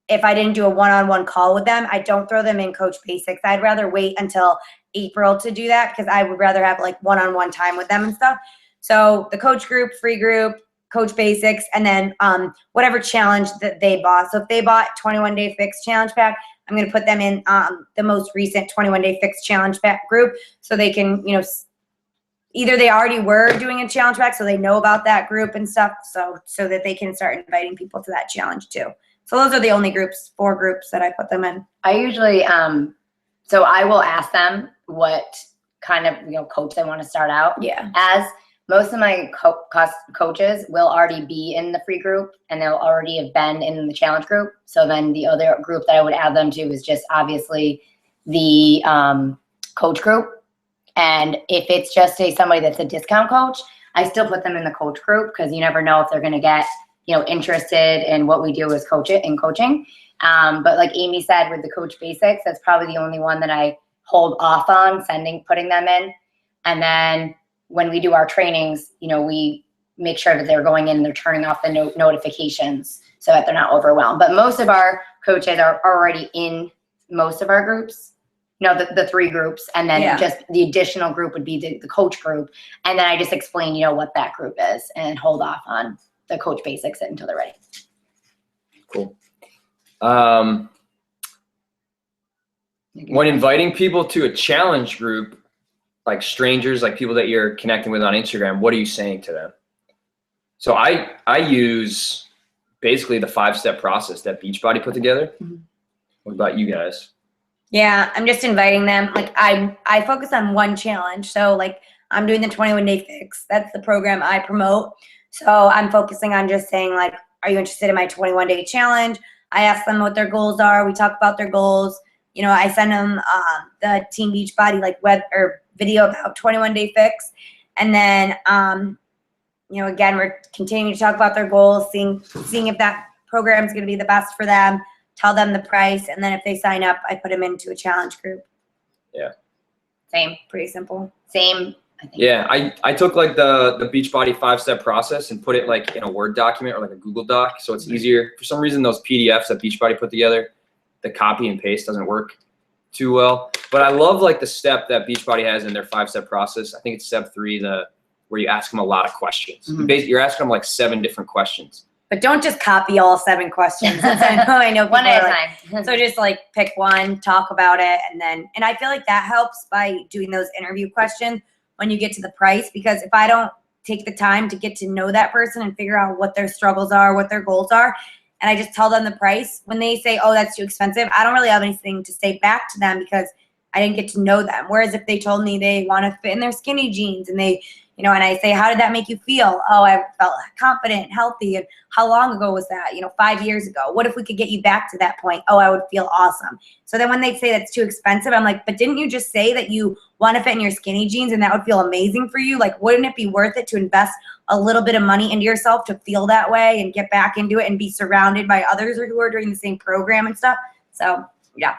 if I didn't do a one-on-one call with them, I don't throw them in Coach Basics. I'd rather wait until April to do that because I would rather have like one-on-one time with them and stuff. So the coach group, free group, Coach Basics, and then whatever challenge that they bought. So if they bought 21-day fix challenge pack, I'm going to put them in the most recent 21-day fix challenge pack group so they can, either they already were doing a challenge pack so they know about that group and stuff so that they can start inviting people to that challenge too. So those are the only 4 groups that I put them in. I usually, so I will ask them what kind of, coach they want to start out as. Most of my coaches will already be in the free group and they'll already have been in the challenge group. So then the other group that I would add them to is just obviously the coach group. And if it's just somebody that's a discount coach, I still put them in the coach group because you never know if they're going to get, interested in what we do as coaching. But like Amy said, with the Coach Basics, that's probably the only one that I hold off on putting them in. And then when we do our trainings, you know, we make sure that they're going in and they're turning off the notifications so that they're not overwhelmed. But most of our coaches are already in most of our groups, you know, the 3 groups, and then just the additional group would be the coach group. And then I just explain, you know, what that group is and hold off on the coach basics until they're ready. Cool. When inviting people to a challenge group, like strangers, like people that you're connecting with on Instagram, what are you saying to them? So I use basically the 5-step process that Beachbody put together. Mm-hmm. What about you guys? Yeah, I'm just inviting them. Like I focus on one challenge. So like I'm doing the 21-day fix. That's the program I promote. So I'm focusing on just saying like, are you interested in my 21-day challenge? I ask them what their goals are. We talk about their goals. You know, I send them the Team Beachbody like web or video about 21-day fix. And then, you know, again, we're continuing to talk about their goals, seeing if that program is going to be the best for them, tell them the price. And then if they sign up, I put them into a challenge group. Yeah. Same. Pretty simple. Same. I think. Yeah, I took like the Beachbody 5-step process and put it like in a Word document or like a Google Doc, so it's easier. For some reason, those PDFs that Beachbody put together, the copy and paste doesn't work too well. But I love like the step that Beachbody has in their 5-step process. I think it's step 3, where you ask them a lot of questions. Mm-hmm. You're asking them like 7 different questions. But don't just copy all 7 questions. I know one at a time. So just like pick one, talk about it, and I feel like that helps by doing those interview questions when you get to the price, because if I don't take the time to get to know that person and figure out what their struggles are, what their goals are, and I just tell them the price, when they say, oh, that's too expensive, I don't really have anything to say back to them because I didn't get to know them. Whereas if they told me they want to fit in their skinny jeans and they, you know, and I say, how did that make you feel? Oh, I felt confident, healthy. And how long ago was that? You know, 5 years ago. What if we could get you back to that point? Oh, I would feel awesome. So then when they say that's too expensive, I'm like, but didn't you just say that you want to fit in your skinny jeans and that would feel amazing for you? Like, wouldn't it be worth it to invest a little bit of money into yourself to feel that way and get back into it and be surrounded by others who are doing the same program and stuff? So, yeah.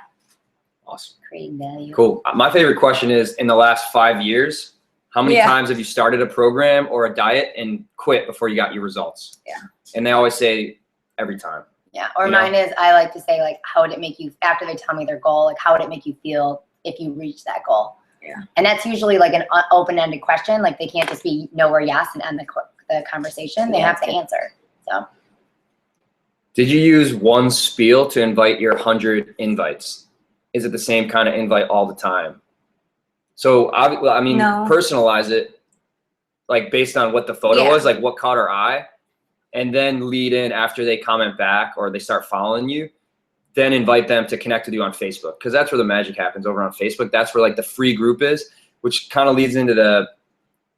Awesome. Creating value. Cool. My favorite question is, in the last 5 years, how many times have you started a program or a diet and quit before you got your results? Yeah. And they always say every time. Yeah. Or mine is, I like to say, like, how would it make you, after they tell me their goal, like, how would it make you feel if you reach that goal? Yeah. And that's usually like an open-ended question. Like, they can't just be no or yes and end the conversation. They have to answer. So. Did you use one spiel to invite your 100 invites? Is it the same kind of invite all the time? So, I mean, personalize it, like based on what the photo was, like what caught our eye, and then lead in after they comment back or they start following you, then invite them to connect with you on Facebook, because that's where the magic happens, over on Facebook. That's where like the free group is, which kind of leads into the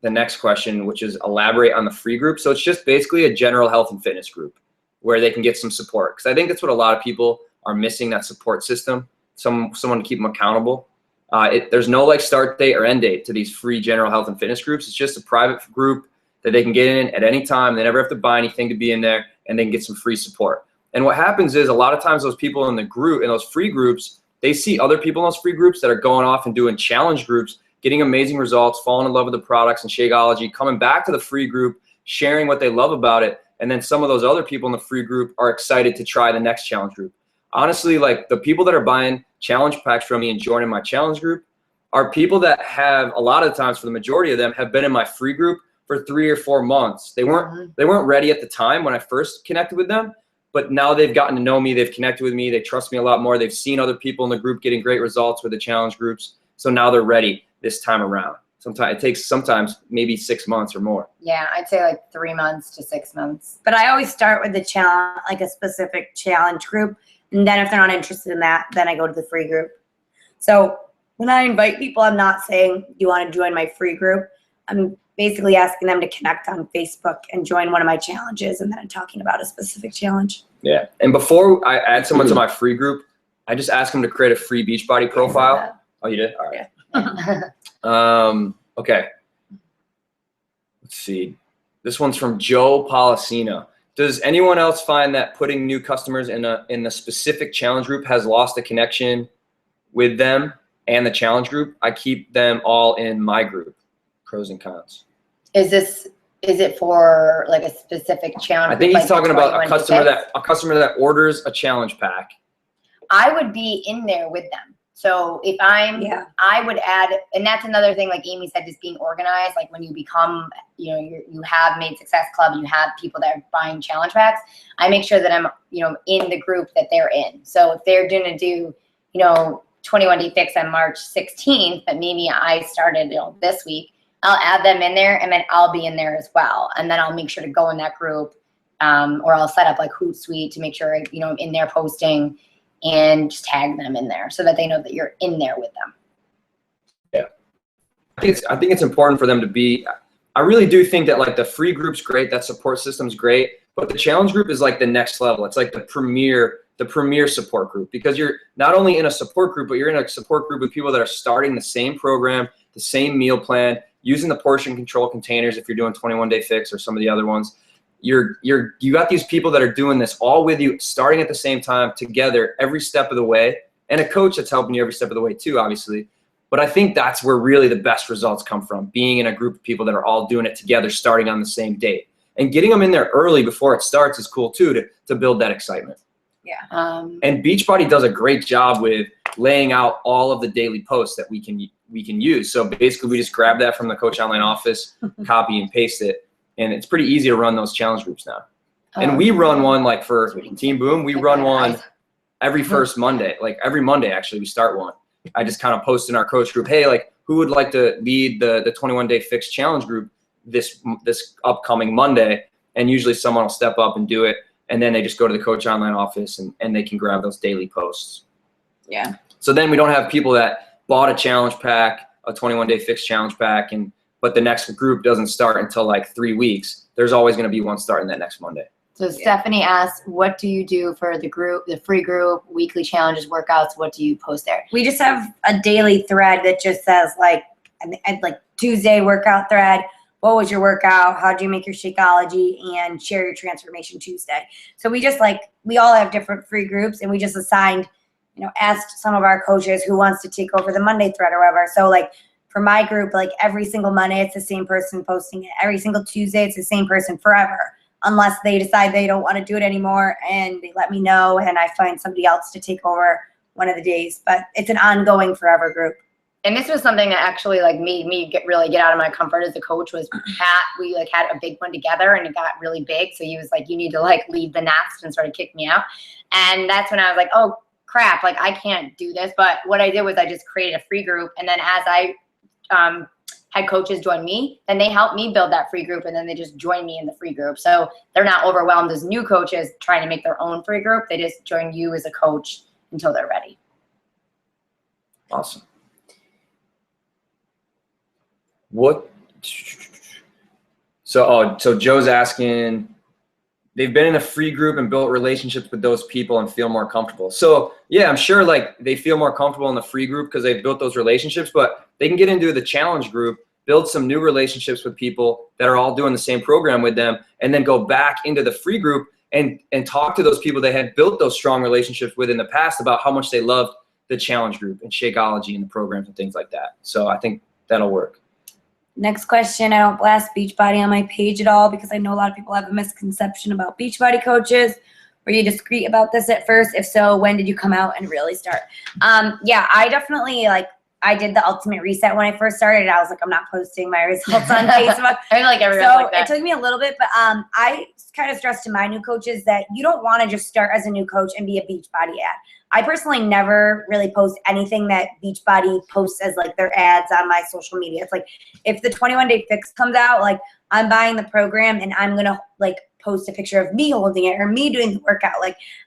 next question, which is elaborate on the free group. So it's just basically a general health and fitness group where they can get some support, because I think that's what a lot of people are missing, that support system, someone to keep them accountable. There's no like start date or end date to these free general health and fitness groups. It's just a private group that they can get in at any time. They never have to buy anything to be in there, and they can get some free support. And what happens is, a lot of times those people in the group, in those free groups, they see other people in those free groups that are going off and doing challenge groups, getting amazing results, falling in love with the products and Shakeology, coming back to the free group, sharing what they love about it. And then some of those other people in the free group are excited to try the next challenge group. Honestly, like the people that are buying challenge packs from me and joining my challenge group are people that have, a lot of times, for the majority of them, have been in my free group for 3 or 4 months. They weren't ready at the time when I first connected with them, but now they've gotten to know me, they've connected with me, they trust me a lot more, they've seen other people in the group getting great results with the challenge groups, so now they're ready this time around. Sometimes it takes maybe 6 months or more. Yeah, I'd say like 3 months to 6 months. But I always start with the challenge, like a specific challenge group. And then if they're not interested in that, then I go to the free group. So when I invite people, I'm not saying, do you want to join my free group? I'm basically asking them to connect on Facebook and join one of my challenges, and then I'm talking about a specific challenge. Yeah. And before I add someone to my free group, I just ask them to create a free Beachbody profile. Oh, you did? All right. Yeah. Okay. Let's see. This one's from Joe Policino. Does anyone else find that putting new customers in a specific challenge group has lost a connection with them and the challenge group, I keep them all in my group, pros and cons. Is it for like a specific challenge? I think he's like talking about a 21 to customer that orders a challenge pack. I would be in there with them. So if I would add, and that's another thing, like Amy said, just being organized. Like when you become, you have Made Success Club, you have people that are buying challenge packs. I make sure that I'm, in the group that they're in. So if they're going to do, 21 Day Fix on March 16th, but maybe I started, this week, I'll add them in there, and then I'll be in there as well. And then I'll make sure to go in that group, or I'll set up like Hootsuite to make sure, I'm in there posting, and just tag them in there so that they know that you're in there with them. Yeah. I think it's important for them to be, I really do think that like the free group's great, that support system's great, but the challenge group is like the next level. It's like the premier support group, because you're not only in a support group, but you're in a support group with people that are starting the same program, the same meal plan, using the portion control containers if you're doing 21 Day Fix or some of the other ones. You got these people that are doing this all with you, starting at the same time, together every step of the way, and a coach that's helping you every step of the way too, obviously. But I think that's where really the best results come from, being in a group of people that are all doing it together, starting on the same date. And getting them in there early before it starts is cool too, to build that excitement. Yeah. And Beachbody does a great job with laying out all of the daily posts that we can use. So basically we just grab that from the Coach Online office, copy and paste it. And it's pretty easy to run those challenge groups now. And we run one, like for Team Boom, we run one every first Monday. Like every Monday, actually, we start one. I just kind of post in our coach group, hey, like who would like to lead the 21 Day Fix challenge group this upcoming Monday? And usually someone will step up and do it. And then they just go to the Coach Online office and they can grab those daily posts. Yeah. So then we don't have people that bought a challenge pack, a 21 Day Fix challenge pack, but the next group doesn't start until like 3 weeks. There's always going to be one starting that next Monday. So Stephanie asks, what do you do for the group, the free group, weekly challenges, workouts? What do you post there? We just have a daily thread that just says like Tuesday workout thread. What was your workout? How do you make your Shakeology? And share your transformation Tuesday. So we just we all have different free groups, and we just assigned, asked some of our coaches who wants to take over the Monday thread or whatever. So for my group, every single Monday, it's the same person posting it. Every single Tuesday, it's the same person forever, unless they decide they don't want to do it anymore, and they let me know, and I find somebody else to take over one of the days. But it's an ongoing forever group. And this was something that actually made me really get out of my comfort as a coach. Was Pat, we had a big one together, and it got really big. So he was like, you need to leave the nest, and sort of kick me out. And that's when I was like, oh crap, I can't do this. But what I did was I just created a free group, and then as I had coaches join me, then they helped me build that free group, and then they just join me in the free group. So they're not overwhelmed as new coaches trying to make their own free group. They just join you as a coach until they're ready. Awesome. So Joe's asking, they've been in a free group and built relationships with those people and feel more comfortable. So yeah, I'm sure they feel more comfortable in the free group because they've built those relationships, but they can get into the challenge group, build some new relationships with people that are all doing the same program with them, and then go back into the free group and talk to those people they had built those strong relationships with in the past about how much they loved the challenge group and Shakeology and the programs and things like that. So I think that'll work. Next question, I don't blast Beachbody on my page at all because I know a lot of people have a misconception about Beachbody coaches. Were you discreet about this at first? If so, when did you come out and really start? Yeah, I definitely I did the ultimate reset when I first started. I was like, I'm not posting my results on Facebook. I feel everyone's so like that. It took me a little bit, but I kind of stressed to my new coaches that you don't want to just start as a new coach and be a Beachbody ad. I personally never really post anything that Beachbody posts as their ads on my social media. It's if the 21 Day Fix comes out, I'm buying the program and I'm gonna post a picture of me holding it or me doing the workout.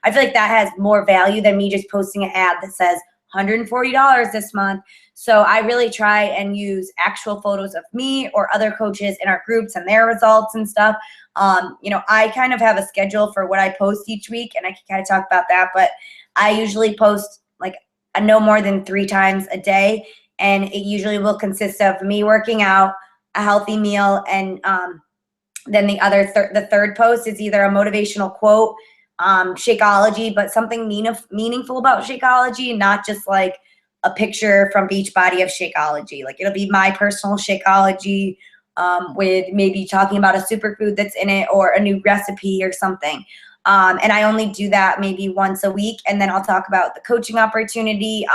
I feel that has more value than me just posting an ad that says $140 this month. So I really try and use actual photos of me or other coaches in our groups and their results and stuff. I kind of have a schedule for what I post each week, and I can kind of talk about that, but I usually post no more than 3 times a day, and it usually will consist of me working out, a healthy meal, and then the third post is either a motivational quote, Shakeology, but something meaningful about Shakeology, not just a picture from Beachbody of Shakeology. Like it'll be my personal Shakeology with maybe talking about a superfood that's in it or a new recipe or something. And I only do that maybe once a week. And then I'll talk about the coaching opportunity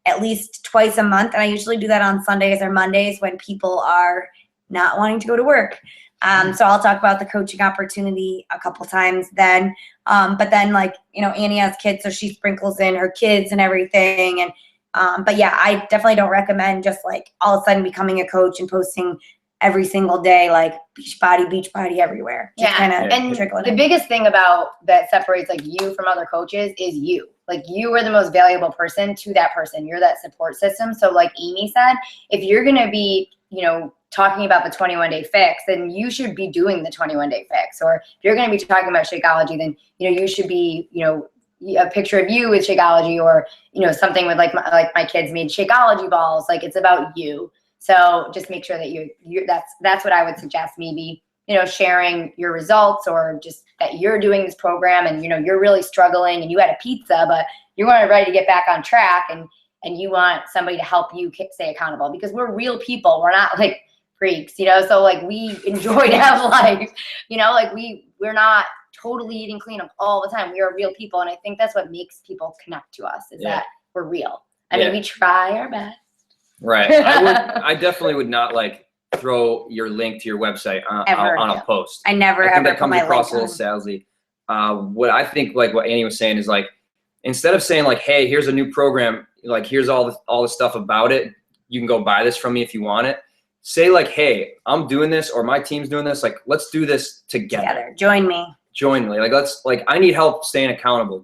at least twice a month. And I usually do that on Sundays or Mondays when people are not wanting to go to work. So I'll talk about the coaching opportunity a couple times then. But then like, you know, Annie has kids, so she sprinkles in her kids and everything. And but yeah, I definitely don't recommend just like all of a sudden becoming a coach and posting every single day, like Beachbody everywhere. Just Yeah, and the biggest thing about that separates like you from other coaches is you. Like you are the most valuable person to that person. You're that support system. So like Amy said, if you're gonna be, you know, talking about the 21-day fix, then you should be doing the 21-day fix. Or if you're gonna be talking about Shakeology, then you know you should be, you know, a picture of you with Shakeology, or you know something with like my kids made Shakeology balls. Like it's about you. So just make sure that you that's what I would suggest. Maybe, you know, sharing your results, or just that you're doing this program and, you know, you're really struggling and you had a pizza, but you weren't ready to get back on track, and you want somebody to help you stay accountable, because we're real people. We're not like freaks, you know? So like we enjoy to have life, you know, like we're not totally eating clean all the time. We are real people. And I think that's what makes people connect to us is that we're real. I mean, we try our best. Right. I definitely would not like throw your link to your website on a post. I never I think ever that comes across a little salesy. What I think, like what Annie was saying, is like, instead of saying like, hey, here's a new program, like here's all the stuff about it, you can go buy this from me if you want it. Say like, hey, I'm doing this, or my team's doing this. Like, let's do this together. Join me. Like, I need help staying accountable.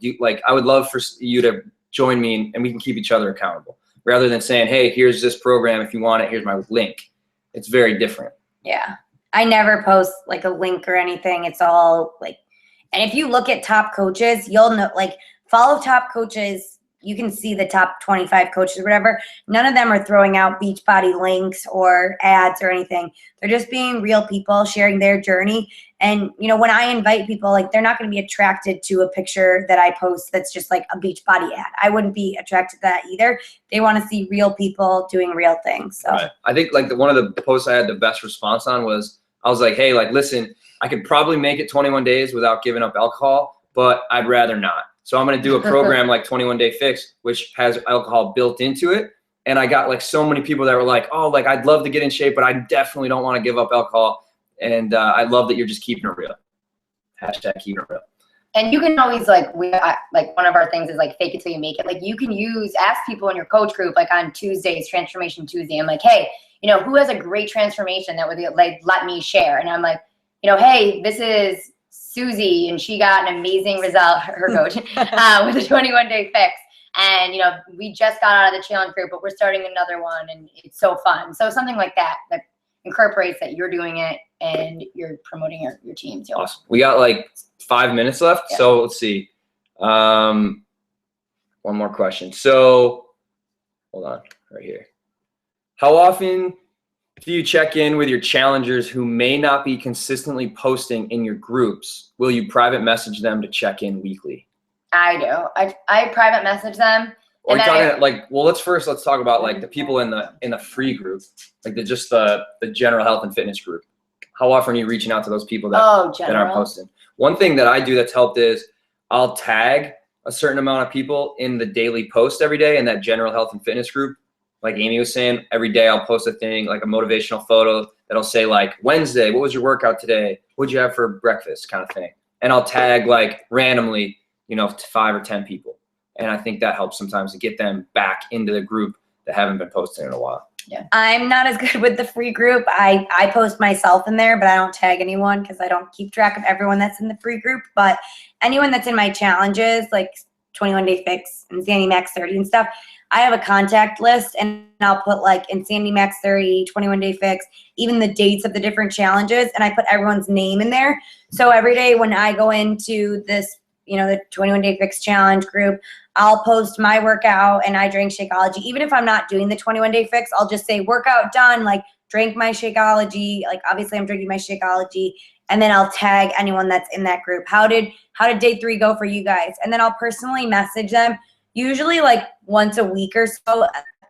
I would love for you to join me, and we can keep each other accountable, rather than saying, hey, here's this program. If you want it, here's my link. It's very different. Yeah. I never post like a link or anything. It's all like, and if you look at top coaches, you'll know, like follow top coaches. You can see the top 25 coaches or whatever. None of them are throwing out Beachbody links or ads or anything. They're just being real people sharing their journey. And, you know, when I invite people, like they're not going to be attracted to a picture that I post that's just like a Beachbody ad. I wouldn't be attracted to that either. They want to see real people doing real things. So right. I think like one of the posts I had the best response on was, I was like, hey, like, listen, I could probably make it 21 days without giving up alcohol, but I'd rather not. So I'm going to do a program like 21-Day Fix, which has alcohol built into it. And I got like so many people that were like, oh, like I'd love to get in shape, but I definitely don't want to give up alcohol. And I love that you're just keeping it real. Hashtag keeping it real. And you can always like, like one of our things is like fake it till you make it. Like you can ask people in your coach group, like on Tuesdays, Transformation Tuesday. I'm like, hey, you know, who has a great transformation that would like let me share? And I'm like, you know, hey, this is Susie, and she got an amazing result, her coach, with a 21-day fix. And, you know, we just got out of the challenge group, but we're starting another one, and it's so fun. So something like that incorporates that you're doing it and you're promoting your team too. Awesome. We got like 5 minutes left. Yeah. So let's see. One more question. So hold on right here. How often do you check in with your challengers who may not be consistently posting in your groups? Will you private message them to check in weekly? I do. I private message them. Or let's talk about like the people in the free group, like the general health and fitness group. How often are you reaching out to those people that aren't posting? One thing that I do that's helped is I'll tag a certain amount of people in the daily post every day in that general health and fitness group. Like Amy was saying, every day I'll post a thing, like a motivational photo that'll say like, Wednesday, what was your workout today? What'd you have for breakfast, kind of thing. And I'll tag like randomly, you know, 5 or 10 people. And I think that helps sometimes to get them back into the group that haven't been posting in a while. Yeah. I'm not as good with the free group. I post myself in there, but I don't tag anyone because I don't keep track of everyone that's in the free group. But anyone that's in my challenges, like 21-Day Fix, Insanity Max 30 and stuff, I have a contact list, and I'll put like Insanity Max 30, 21-Day Fix, even the dates of the different challenges, and I put everyone's name in there. So every day when I go into this, you know, the 21-Day Fix challenge group, I'll post my workout and I drank Shakeology. Even if I'm not doing the 21-Day Fix, I'll just say workout done, like drank my Shakeology. Like obviously I'm drinking my Shakeology, and then I'll tag anyone that's in that group. How did day 3 go for you guys? And then I'll personally message them. usually like once a week or so,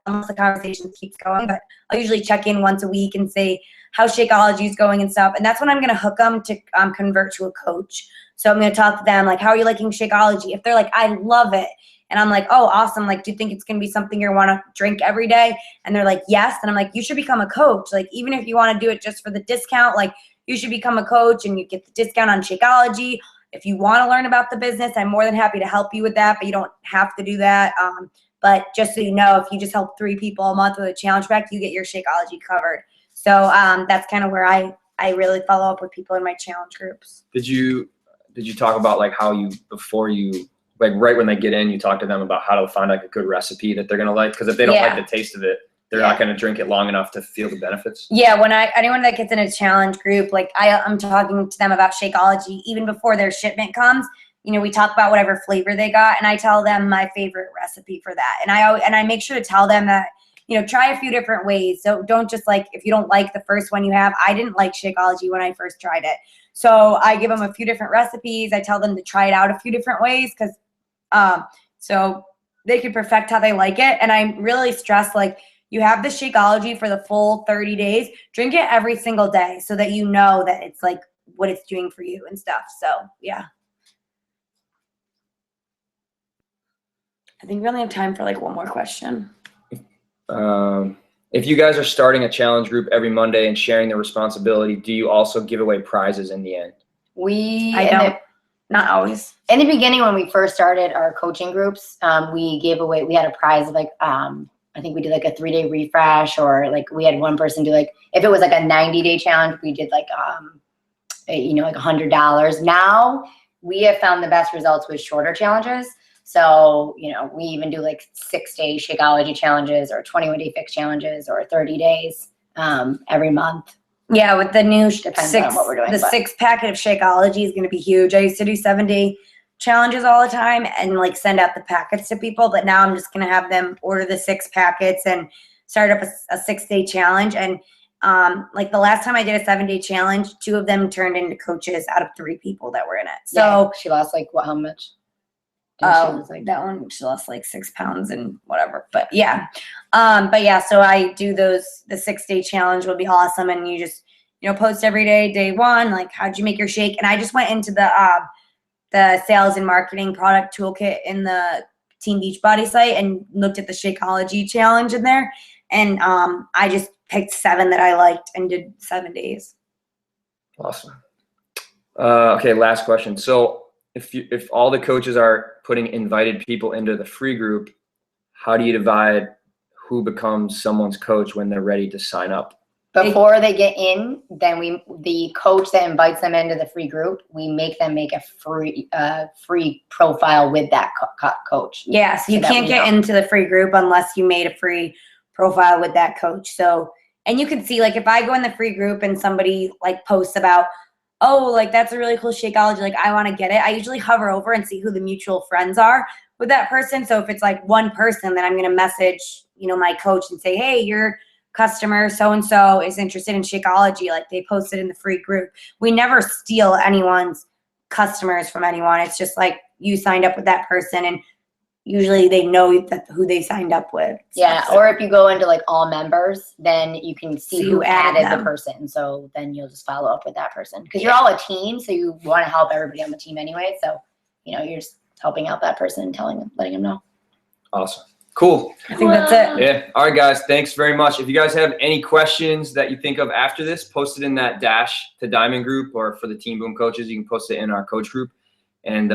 unless the conversation keeps going, but I'll usually check in once a week and say how Shakeology is going and stuff. And that's when I'm going to hook them to convert to a coach. So I'm going to talk to them like, how are you liking Shakeology? If they're like, I love it. And I'm like, oh, awesome. Like, do you think it's going to be something you want to drink every day? And they're like, yes. And I'm like, you should become a coach. Like, even if you want to do it just for the discount, like you should become a coach and you get the discount on Shakeology. If you want to learn about the business, I'm more than happy to help you with that, but you don't have to do that. But just so you know, if you just help 3 people a month with a challenge pack, you get your Shakeology covered. So that's kind of where I really follow up with people in my challenge groups. Did you talk about like how you, before you, like right when they get in, you talk to them about how to find like a good recipe that they're going to like? Because if they don't like the taste of it, they're not going to drink it long enough to feel the benefits. Yeah, when anyone that gets in a challenge group, like I'm talking to them about Shakeology even before their shipment comes. You know, we talk about whatever flavor they got, and I tell them my favorite recipe for that. And I make sure to tell them that, you know, try a few different ways. So don't just like, if you don't like the first one you have. I didn't like Shakeology when I first tried it. So I give them a few different recipes. I tell them to try it out a few different ways because so they can perfect how they like it. And I really stress, like, you have the Shakeology for the full 30 days. Drink it every single day so that you know that it's like what it's doing for you and stuff. So yeah. I think we only have time for like one more question. If you guys are starting a challenge group every Monday and sharing the responsibility, do you also give away prizes in the end? I don't. Not always. In the beginning, when we first started our coaching groups, we gave away, we had a prize of like, I think we did like a 3-day refresh, or like we had one person do like, if it was like a 90-day challenge, we did like, you know, like $100. Now we have found the best results with shorter challenges. So, you know, we even do like 6-day Shakeology challenges or 21-day fix challenges or 30 days every month. Yeah, with the new Depends on what we're doing, the but 6-packet of Shakeology is going to be huge. I used to do 7-day challenges all the time and like send out the packets to people, but now I'm just going to have them order the 6 packets and start up a 6-day challenge. And like the last time I did a 7-day challenge, 2 of them turned into coaches out of 3 people that were in it. So yeah, she lost like how much? That one, she lost like 6 pounds and whatever, but yeah. So I do the 6-day challenge will be awesome. And you just, you know, post every day, day 1, like, how'd you make your shake? And I just went into the sales and marketing product toolkit in the Team Beachbody site and looked at the Shakeology challenge in there. And I just picked 7 that I liked and did 7 days. Awesome. Okay, last question. So if all the coaches are putting invited people into the free group, how do you divide who becomes someone's coach when they're ready to sign up? Before they get in, then the coach that invites them into the free group, we make them make a free profile with that coach. Yeah, so you can't get into the free group unless you made a free profile with that coach. So, and you can see, like, if I go in the free group and somebody like posts about, oh, like, that's a really cool Shakeology, like, I want to get it, I usually hover over and see who the mutual friends are with that person. So if it's like one person, then I'm going to message, you know, my coach and say, hey, your customer so-and-so is interested in Shakeology. Like, they posted in the free group. We never steal anyone's customers from anyone. It's just like you signed up with that person, and usually they know that who they signed up with. Yeah, so. or if you go into like all members, then you can see who added them. the person. So then you'll just follow up with that person, because you're all a team, so you want to help everybody on the team anyway. So, you know, you're just helping out that person and letting them know. Awesome. Cool. I think that's it. Yeah. All right, guys. Thanks very much. If you guys have any questions that you think of after this, post it in that Dash to Diamond group, or for the Team Boom coaches, you can post it in our coach group, and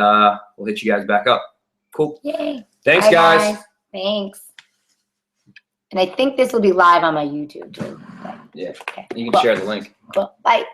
we'll hit you guys back up. Cool. Yay. Thanks, Bye, guys. Thanks. And I think this will be live on my YouTube too. Yeah. Okay. You can share the link. Cool. Bye.